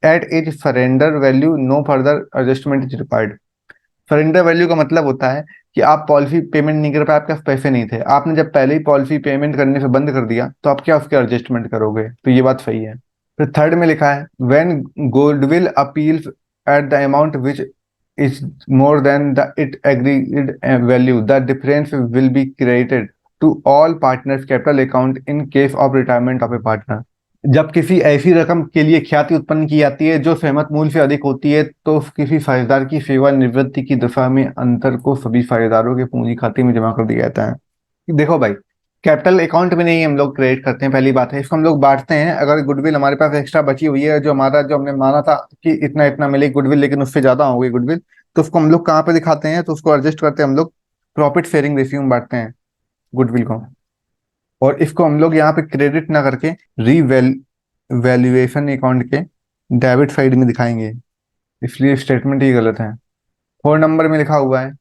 A: at as surrender value no further adjustment is required. Surrender value का मतलब होता है कि आप पॉलिसी पेमेंट नहीं कर पाए, आपके पास पैसे नहीं थे, आपने जब पहले ही पॉलिसी पेमेंट करने से बंद कर दिया तो आप क्या उसके एडजस्टमेंट करोगे, तो ये बात सही है। फिर थर्ड में लिखा है when goodwill appeals at the amount which is more than the it agreed value the difference will be credited to all partners capital account in case of retirement of a partner. जब किसी ऐसी रकम के लिए ख्याति उत्पन्न की जाती है जो सहमत मूल्य से अधिक होती है तो किसी साझेदार की सेवानिवृत्ति की दशा में अंतर को सभी साझेदारों के पूंजी खाते में जमा कर दिया जाता है। देखो भाई, कैपिटल अकाउंट में नहीं हम लोग क्रेडिट करते हैं, पहली बात है, इसको हम लोग बांटते हैं। अगर गुडविल हमारे पास एक्स्ट्रा बची हुई है, जो हमने माना था कि इतना इतना मिलेगी गुडविल लेकिन उससे ज्यादा हो गई गुडविल, तो उसको हम लोग कहाँ पे दिखाते हैं? तो उसको एडजस्ट करते हैं हम लोग, प्रॉफिट शेयरिंग रेशियो में बांटते हैं गुडविल को, और इसको हम लोग यहाँ पे क्रेडिट ना करके वैल्यूएशन अकाउंट के डेबिट साइड में दिखाएंगे, इसलिए स्टेटमेंट ही गलत है। 4 नंबर में लिखा हुआ है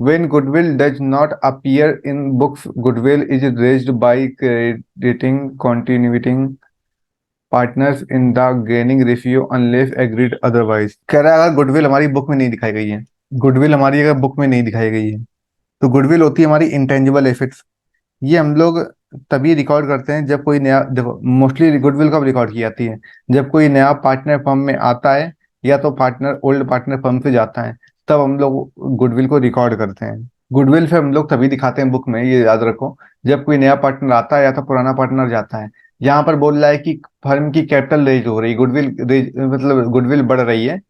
A: when goodwill does not appear in books goodwill is raised by crediting continuing partners in the gaining ratio unless agreed otherwise। कह रहा है अगर गुडविल हमारी बुक में नहीं दिखाई गई है, गुडविल हमारी अगर बुक में नहीं दिखाई गई है तो गुडविल होती है हमारी इंटेंजिबल एसेट्स। ये हम लोग तभी रिकॉर्ड करते हैं जब कोई नया, देखो मोस्टली गुडविल कब रिकॉर्ड की जाती है? जब कोई नया पार्टनर फर्म में आता है या तो पार्टनर ओल्ड पार्टनर फर्म से जाता है, तब हम लोग गुडविल को रिकॉर्ड करते हैं। गुडविल से हम लोग तभी दिखाते हैं बुक में, ये याद रखो, जब कोई नया पार्टनर आता है या तो पुराना पार्टनर जाता है। यहाँ पर बोल रहा है कि फर्म की कैपिटल रेज हो रही, गुडविल रेज मतलब गुडविल बढ़ रही है,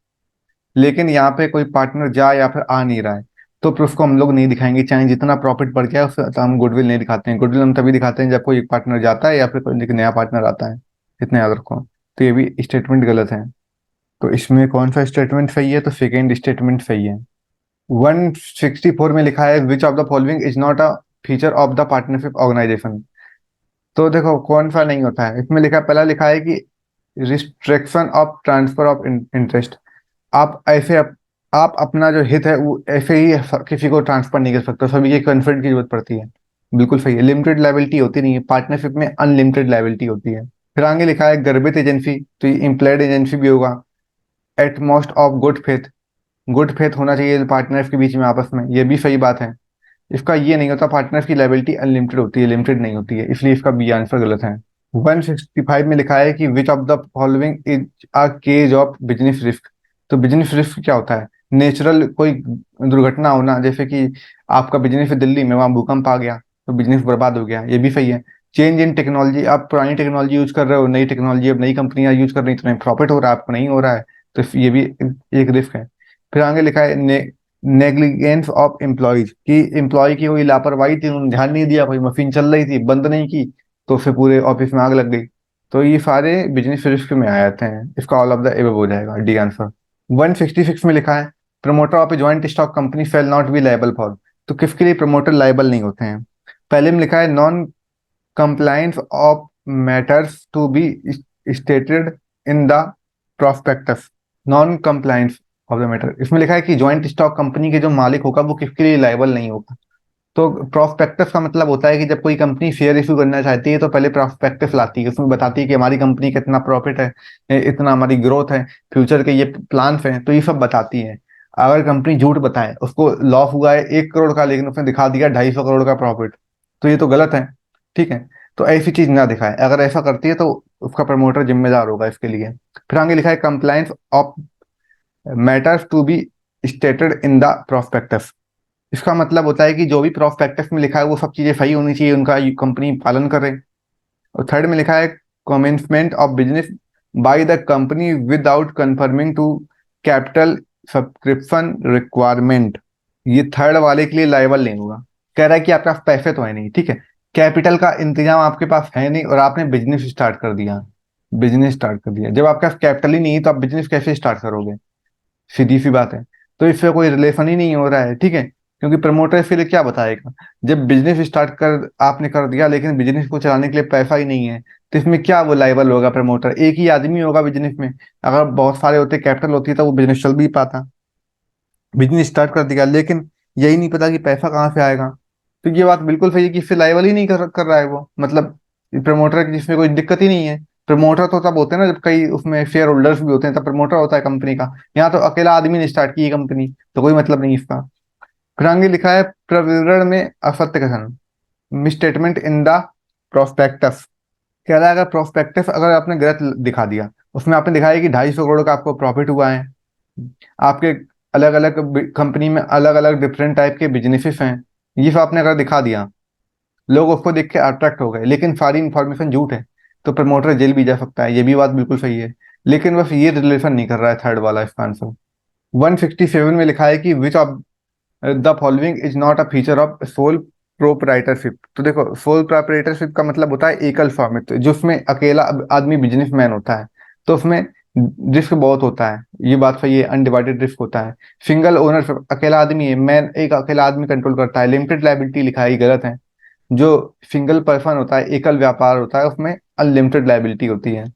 A: लेकिन यहाँ पे कोई पार्टनर जा या फिर आ नहीं रहा है, तो फिर उसको हम लोग नहीं दिखाएंगे, चाहे जितना प्रॉफिट बढ़ गया उससे तो हम गुडविल नहीं दिखाते हैं। गुडविल हम तभी दिखाते हैं जब कोई एक पार्टनर जाता है या फिर कोई नया पार्टनर आता है, इतना याद रखो। तो ये भी स्टेटमेंट गलत है, तो इसमें कौन सा स्टेटमेंट सही है? तो सेकेंड स्टेटमेंट सही है। 164 में लिखा है which of the following is not a feature of the partnership organisation. तो देखो कौन सा नहीं होता है, इसमें लिखा, पहला लिखा है कि restriction of transfer of interest. आप ऐसे आप अपना जो हित है वो ऐसे ही किसी को ट्रांसफर नहीं कर सकते, सभी के कंसेंट की जरूरत पड़ती है, बिल्कुल सही है। लिमिटेड लायबिलिटी होती नहीं है, पार्टनरशिप में अनलिमिटेड लायबिलिटी होती है। फिर आगे लिखा है गर्भित एजेंसी, तो ये इम्प्लॉयड एजेंसी भी होगा। At most of good faith, good faith होना चाहिए पार्टनर्स के बीच में आपस में, ये भी सही बात है। इसका ये नहीं होता, पार्टनर्स की लायबिलिटी अनलिमिटेड होती है, लिमिटेड नहीं होती है, इसलिए इसका बी आंसर गलत है। 165 में लिखा है कि which of the following is a case of business risk. तो बिजनेस रिस्क क्या होता है? नेचुरल कोई दुर्घटना होना, जैसे कि आपका बिजनेस है दिल्ली में, वहां भूकंप आ गया तो बिजनेस बर्बाद हो गया, ये भी सही है। चेंज इन टेक्नोलॉजी, आप पुरानी टेक्नोलॉजी यूज कर रहे हो, नई टेक्नोलॉजी अब नई कंपनियां यूज कर रही हैं, तो नहीं प्रॉफिट हो रहा है, आपको नहीं हो रहा है, तो ये भी एक रिस्क है। फिर आगे लिखा है नेग्लिजेंस ऑफ एम्प्लॉयज, कि एम्प्लॉय की कोई लापरवाही थी, उन्होंने ध्यान नहीं दिया, कोई मशीन चल रही थी बंद नहीं की, तो फिर पूरे ऑफिस में आग लग गई। तो ये सारे बिजनेस रिस्क में आ जाते हैं, इसका ऑल ऑफ द एबव हो जाएगा डी आंसर। 166 में लिखा है promoter of A joint stock company fail not be liable for. तो किसके लिए प्रमोटर लायबल नहीं होते हैं? पहले में लिखा है non compliance of matters to be stated in the prospectus. Non compliance of the matter, इसमें लिखा है कि ज्वाइंट स्टॉक कंपनी के जो मालिक होगा वो किसके लिए लायबल नहीं होगा। तो प्रोस्पेक्टस का मतलब होता है कि जब कोई कंपनी शेयर इशू करना चाहती है तो पहले प्रोस्पेक्टस लाती है, उसमें बताती है कि हमारी कंपनी का इतना प्रॉफिट है, इतना हमारी ग्रोथ है, फ्यूचर के ये प्लान्स हैं, तो ये सब बताती है। अगर कंपनी झूठ बताए, उसको लॉस हुआ है 1 करोड़ का लेकिन उसने दिखा दिया 250 करोड़ का प्रॉफिट, तो ये तो गलत है। ठीक है, तो ऐसी चीज ना दिखाए, अगर ऐसा करती है तो उसका प्रमोटर जिम्मेदार होगा इसके लिए। फिर आगे लिखा है compliance of matters to be stated in the prospectus. इसका मतलब होता है कि जो भी प्रोस्पेक्टस में लिखा है वो सब चीजें सही होनी चाहिए, उनका कंपनी पालन करे। और थर्ड में लिखा है commencement of business by the company without conforming to capital subscription requirement. ये थर्ड वाले के लिए लायबल नहीं होगा। कह रहा है कि आपके पास पैसे तो है नहीं, ठीक है, कैपिटल का इंतजाम आपके पास है नहीं, और आपने बिजनेस स्टार्ट कर दिया। बिजनेस स्टार्ट कर दिया, जब आपके पास कैपिटल ही नहीं है तो आप बिजनेस कैसे स्टार्ट करोगे? सीधी सी बात है। तो इससे कोई रिलेशन ही नहीं हो रहा है, ठीक है, क्योंकि प्रमोटर इसके लिए क्या बताएगा? जब बिजनेस स्टार्ट कर आपने कर दिया लेकिन बिजनेस को चलाने के लिए पैसा ही नहीं है, तो इसमें क्या वो लायबल होगा? प्रमोटर एक ही आदमी होगा बिजनेस में, अगर बहुत सारे होते कैपिटल होती तो वो बिजनेस चल भी पाता। बिजनेस स्टार्ट कर दिया लेकिन यही नहीं पता कि पैसा कहाँ से आएगा। तो ये बात बिल्कुल सही है कि इससे लायबल ही नहीं कर रहा है वो, मतलब प्रमोटर जिसमें कोई दिक्कत ही नहीं है। प्रमोटर तो तब होते हैं ना जब कई उसमें शेयर होल्डर्स भी होते हैं, तब प्रमोटर होता है कंपनी का। यहाँ तो अकेला आदमी ने स्टार्ट की है कंपनी, तो कोई मतलब नहीं इसका। फिर आगे लिखा है प्रविवरण में असत्य कथन, मिसस्टेटमेंट इन द प्रोस्पेक्टस। कह रहा है अगर प्रोस्पेक्टस अगर आपने गलत दिखा दिया, उसमें आपने दिखाया कि 250 करोड़ का आपको प्रॉफिट हुआ है, आपके अलग अलग कंपनी में अलग अलग डिफरेंट टाइप के बिजनेसेस हैं, ये सब आपने अगर दिखा दिया, लोग उसको देख के अट्रैक्ट हो गए, लेकिन सारी इंफॉर्मेशन झूठ है, तो प्रमोटर जेल भी जा सकता है, ये भी बात बिल्कुल सही है। लेकिन बस ये रिलेशन नहीं कर रहा है थर्ड वाला इसका आंसर। 167 में लिखा है कि which of the following is not a feature of sole proprietorship. तो देखो, सोल प्रोप्राइटरशिप का मतलब होता है एकल स्वामित्व, जिसमें अकेला आदमी बिजनेसमैन होता है, तो उसमें रिस्क बहुत होता है, ये बात सही है, अनडिवाइडेड रिस्क होता है। सिंगल ओनरशिप, अकेला आदमी है, मैन एक अकेला आदमी कंट्रोल करता है। लिमिटेड लाइबिलिटी लिखा है, ये गलत है। जो सिंगल पर्सन होता है, एकल व्यापार होता है, उसमें अनलिमिटेड लाइबिलिटी होती है।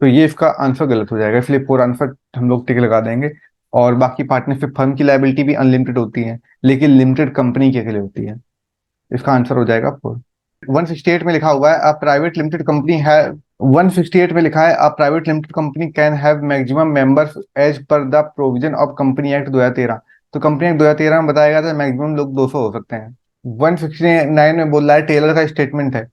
A: तो ये इसका आंसर गलत हो जाएगा, इसलिए पूरा आंसर हम लोग टिक लगा देंगे। और बाकी पार्टनरशिप फर्म की लाइबिलिटी भी अनलिमिटेड होती है, लेकिन लिमिटेड कंपनी के लिए होती है। इसका आंसर हो जाएगा 4। 168 में लिखा हुआ है अ प्राइवेट लिमिटेड कंपनी है। 168 में लिखा है a private limited company can have maximum members as per the provision of company act 2013। तो कंपनी एक्ट 2013 में बताया गया था मैक्सिमम लोग 200 हो सकते हैं। 169 में बोल रहा है, टेलर का स्टेटमेंट है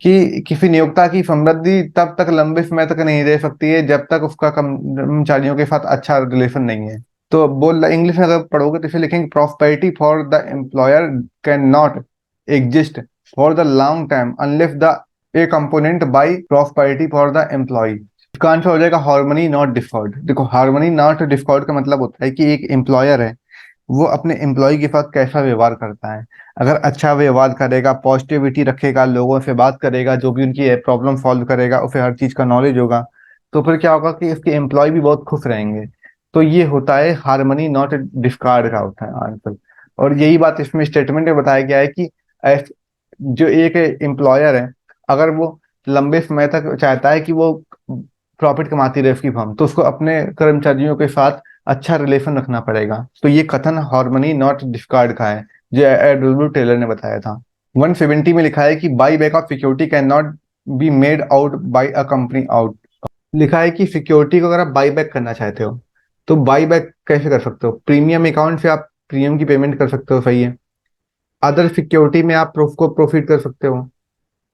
A: कि किसी नियोक्ता की समृद्धि तब तक लंबे समय तक नहीं रह सकती है जब तक उसका कर्मचारियों के साथ अच्छा रिलेशन नहीं है। तो बोल रहा, इंग्लिश में अगर पढ़ोगे तो इसे लिखेंगे prosperity for the employer can not exist for the long time unless the a component by prosperity for the employ. इसका आंसर हो जाएगा हार्मनी नॉट डिस्कॉर्ड। देखो, हार्मनी नॉट डिस्कॉर्ड का मतलब होता है कि एक एम्प्लॉयर है, वो अपने एम्प्लॉय के साथ कैसा व्यवहार करता है। अगर अच्छा व्यवहार करेगा, पॉजिटिविटी रखेगा, लोगों से बात करेगा, जो भी उनकी प्रॉब्लम सॉल्व करेगा, उसे हर चीज का नॉलेज होगा, तो फिर क्या होगा कि इसके एम्प्लॉय भी बहुत खुश रहेंगे। तो ये होता है हार्मनी नॉट डिस्कार्ड का होता है आंसर। और यही बात इसमें स्टेटमेंट में बताया गया है कि जो एक एम्प्लॉयर है, अगर वो लंबे समय तक चाहता है कि वो प्रॉफिट कमाती रहे उसकी फर्म, तो उसको अपने कर्मचारियों के साथ अच्छा रिलेशन रखना पड़ेगा। तो ये कथन हार्मनी नॉट डिस्कार्ड का है, जो एडब्ल्यू टेलर ने बताया था। 170 में लिखा है कि by back of security can not be made out by a company out. लिखा है कि सिक्योरिटी को अगर आप बाई बैक करना चाहते हो तो बाई बैक कैसे कर सकते हो? प्रीमियम अकाउंट से आप प्रीमियम की पेमेंट कर सकते हो, सही है। अदर सिक्योरिटी में आप प्रूफ को प्रोफिट कर सकते हो।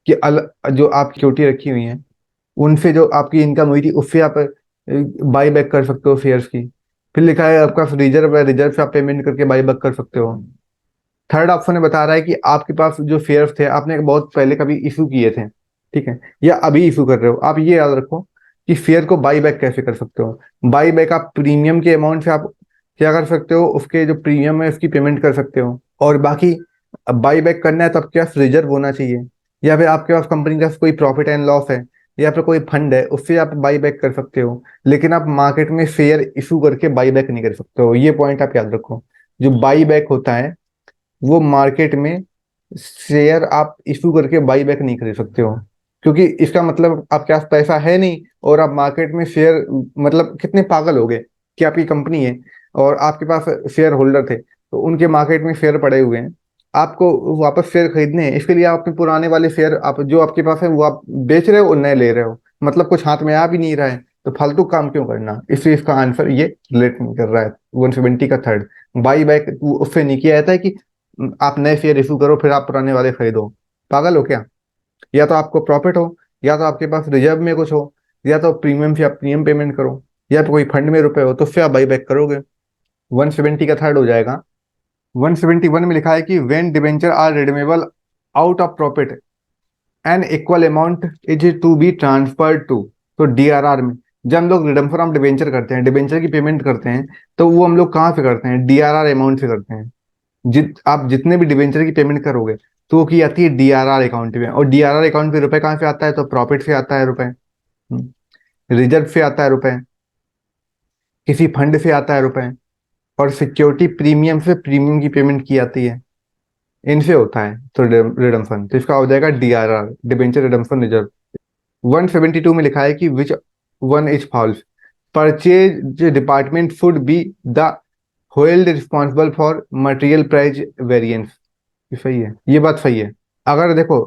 A: कि जो आप सिक्योरिटी रखी हुई है उनसे जो आपकी इनकम हुई थी उससे आप बाई बैक कर सकते हो शेयर्स की। फिर लिखा है आपका रिजर्व है, रिजर्व से आप पेमेंट करके बाई बैक कर सकते हो। थर्ड ऑप्शन में बता रहा है कि आपके पास जो शेयर्स थे आपने बहुत पहले कभी इशू किए थे, ठीक है, या अभी इशू कर रहे हो। आप ये याद रखो कि शेयर को बाई बैक कैसे कर सकते हो। बाई बैक आप प्रीमियम के अमाउंट से आप क्या कर सकते हो, उसके जो प्रीमियम है उसकी पेमेंट कर सकते हो। और बाकी बाई बैक करना है तो आपके पास रिजर्व होना चाहिए, या फिर आपके पास कंपनी का कोई प्रॉफिट एंड लॉस है, या फिर कोई फंड है उससे आप बाई बैक कर सकते हो। लेकिन आप मार्केट में शेयर इशू करके बाई बैक नहीं कर सकते हो, ये पॉइंट आप याद रखो। जो बाई बैक होता है वो मार्केट में शेयर आप इशू करके बाई बैक नहीं खरीद सकते हो, क्योंकि इसका मतलब आपके पास पैसा है नहीं और आप मार्केट में शेयर, मतलब कितने पागल हो गए कि आपकी कंपनी है और आपके पास शेयर होल्डर थे तो उनके मार्केट में शेयर पड़े हुए हैं, आपको वापस शेयर खरीदने हैं, इसके लिए आप अपने पुराने वाले शेयर आप जो आपके पास है वो आप बेच रहे हो और नए ले रहे हो, मतलब कुछ हाथ में आ भी नहीं रहा है, तो फालतू काम क्यों करना। इसलिए इसका आंसर ये रिलेट नहीं कर रहा है। 170 का थर्ड, बाई बैक उससे नहीं किया जाता है कि आप नए शेयर इशू करो फिर आप पुराने वाले खरीदो। पागल हो क्या। या तो आपको प्रॉफिट हो, या तो आपके पास रिजर्व में कुछ हो, या तो प्रीमियम से आप प्रीमियम पेमेंट करो, या तो कोई फंड में रुपए हो तो उससे आप बाई बैक करोगे। 170 का थर्ड हो जाएगा। 171 में लिखा है कि when debenture are redeemable out of profit an equal amount is to be transferred to. तो डीआरआर में जब हम लोग रिडम्फर ऑफ डिबेंचर करते हैं, डिबेंचर की पेमेंट करते हैं, तो वो हम लोग कहाँ से करते हैं, डीआरआर अमाउंट से करते हैं। आप जितने भी डिबेंचर की पेमेंट करोगे तो वो की जाती है डीआरआर अकाउंट में, और डीआरआर अकाउंट में रुपए कहाँ से आता है, तो प्रॉफिट से आता है रुपए, रिजर्व से आता है रुपए, किसी फंड से आता है रुपए, और सिक्योरिटी प्रीमियम से प्रीमियम की पेमेंट की जाती है, इनसे होता है तो रिडम्पशन। तो इसका हो जाएगा डीआरआर, डिबेंचर रिडम्पशन रिजर्व। 172 में लिखा है कि which one is false, purchase department should be the hold responsible for material price variance. ये सही है, ये बात सही है। अगर देखो,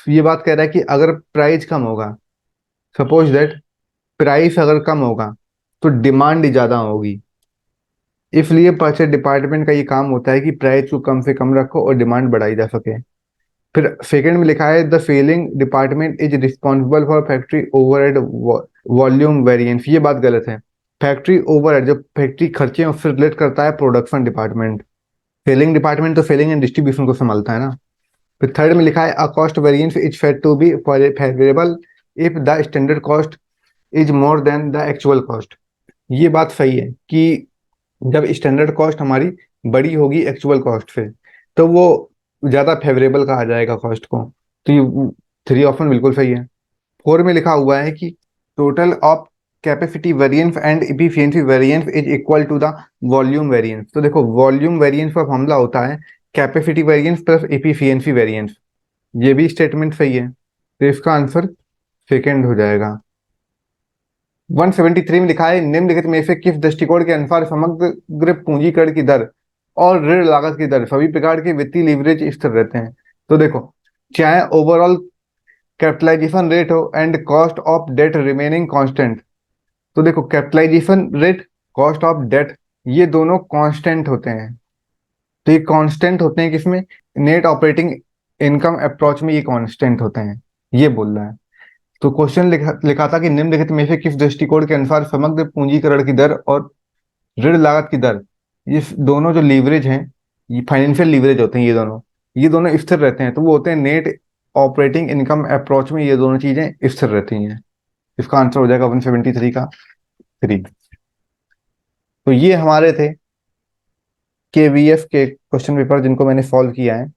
A: ये बात कह रहा है कि अगर प्राइस कम होगा, सपोज दैट प्राइस अगर कम होगा तो डिमांड ज्यादा होगी, इसलिए परचेज डिपार्टमेंट का ये काम होता है कि प्राइस को कम से कम रखो और डिमांड बढ़ाई जा सके। फिर सेकंड में लिखा है the selling department is responsible for factory overhead volume variance. ये बात गलत है। फैक्ट्री ओवरहेड जो फैक्ट्री खर्चे हैं उससे रिलेट करता है प्रोडक्शन डिपार्टमेंट। सेलिंग डिपार्टमेंट तो सेलिंग एंड डिस्ट्रीब्यूशन को संभालता है ना। फिर थर्ड में लिखा है a cost variance is fed to be favourable if the standard cost is more than the actual cost. ये बात सही है कि जब स्टैंडर्ड कॉस्ट हमारी बड़ी होगी एक्चुअल कॉस्ट से तो वो ज्यादा फेवरेबल कहा जाएगा कॉस्ट को। तो ये थ्री ऑप्शन बिल्कुल सही है। फोर में लिखा हुआ है कि total of capacity variance and efficiency variance is equal to the volume variance. तो देखो वॉल्यूम वेरिएंस का फॉर्मूला होता है capacity variance plus efficiency variance. ये भी स्टेटमेंट सही है, तो इसका आंसर सेकेंड हो जाएगा। 173 में लिखा है निम्नलिखित में से किस दृष्टिकोण के अनुसार समग्र पूंजीकरण की दर और ऋण लागत की दर सभी प्रकार के वित्तीय लीवरेज स्थिर रहते हैं। तो देखो, चाहे ओवरऑल कैपिटलाइजेशन रेट हो and cost of debt remaining constant. तो देखो capitalisation rate, cost of debt, ये दोनों कांस्टेंट होते हैं। तो ये कांस्टेंट होते हैं किसमें, नेट ऑपरेटिंग इनकम अप्रोच में ये कांस्टेंट होते हैं, ये बोल रहा है। तो क्वेश्चन लिखा था कि निम्नलिखित में से किस दृष्टिकोण के अनुसार समग्र पूंजीकरण की दर और ऋण लागत की दर, ये दोनों जो लीवरेज हैं, ये फाइनेंशियल लीवरेज होते हैं, ये दोनों स्थिर रहते हैं। तो वो होते हैं नेट ऑपरेटिंग इनकम अप्रोच में ये दोनों चीजें स्थिर रहती हैं। इसका आंसर हो जाएगा 173 का थ्री। तो ये हमारे थे केवीएफ के क्वेश्चन पेपर जिनको मैंने सॉल्व किया है।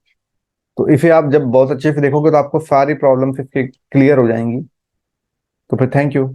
A: तो इसे आप जब बहुत अच्छे से देखोगे तो आपको सारी प्रॉब्लम्स इसके क्लियर हो जाएंगी। तो फिर थैंक यू।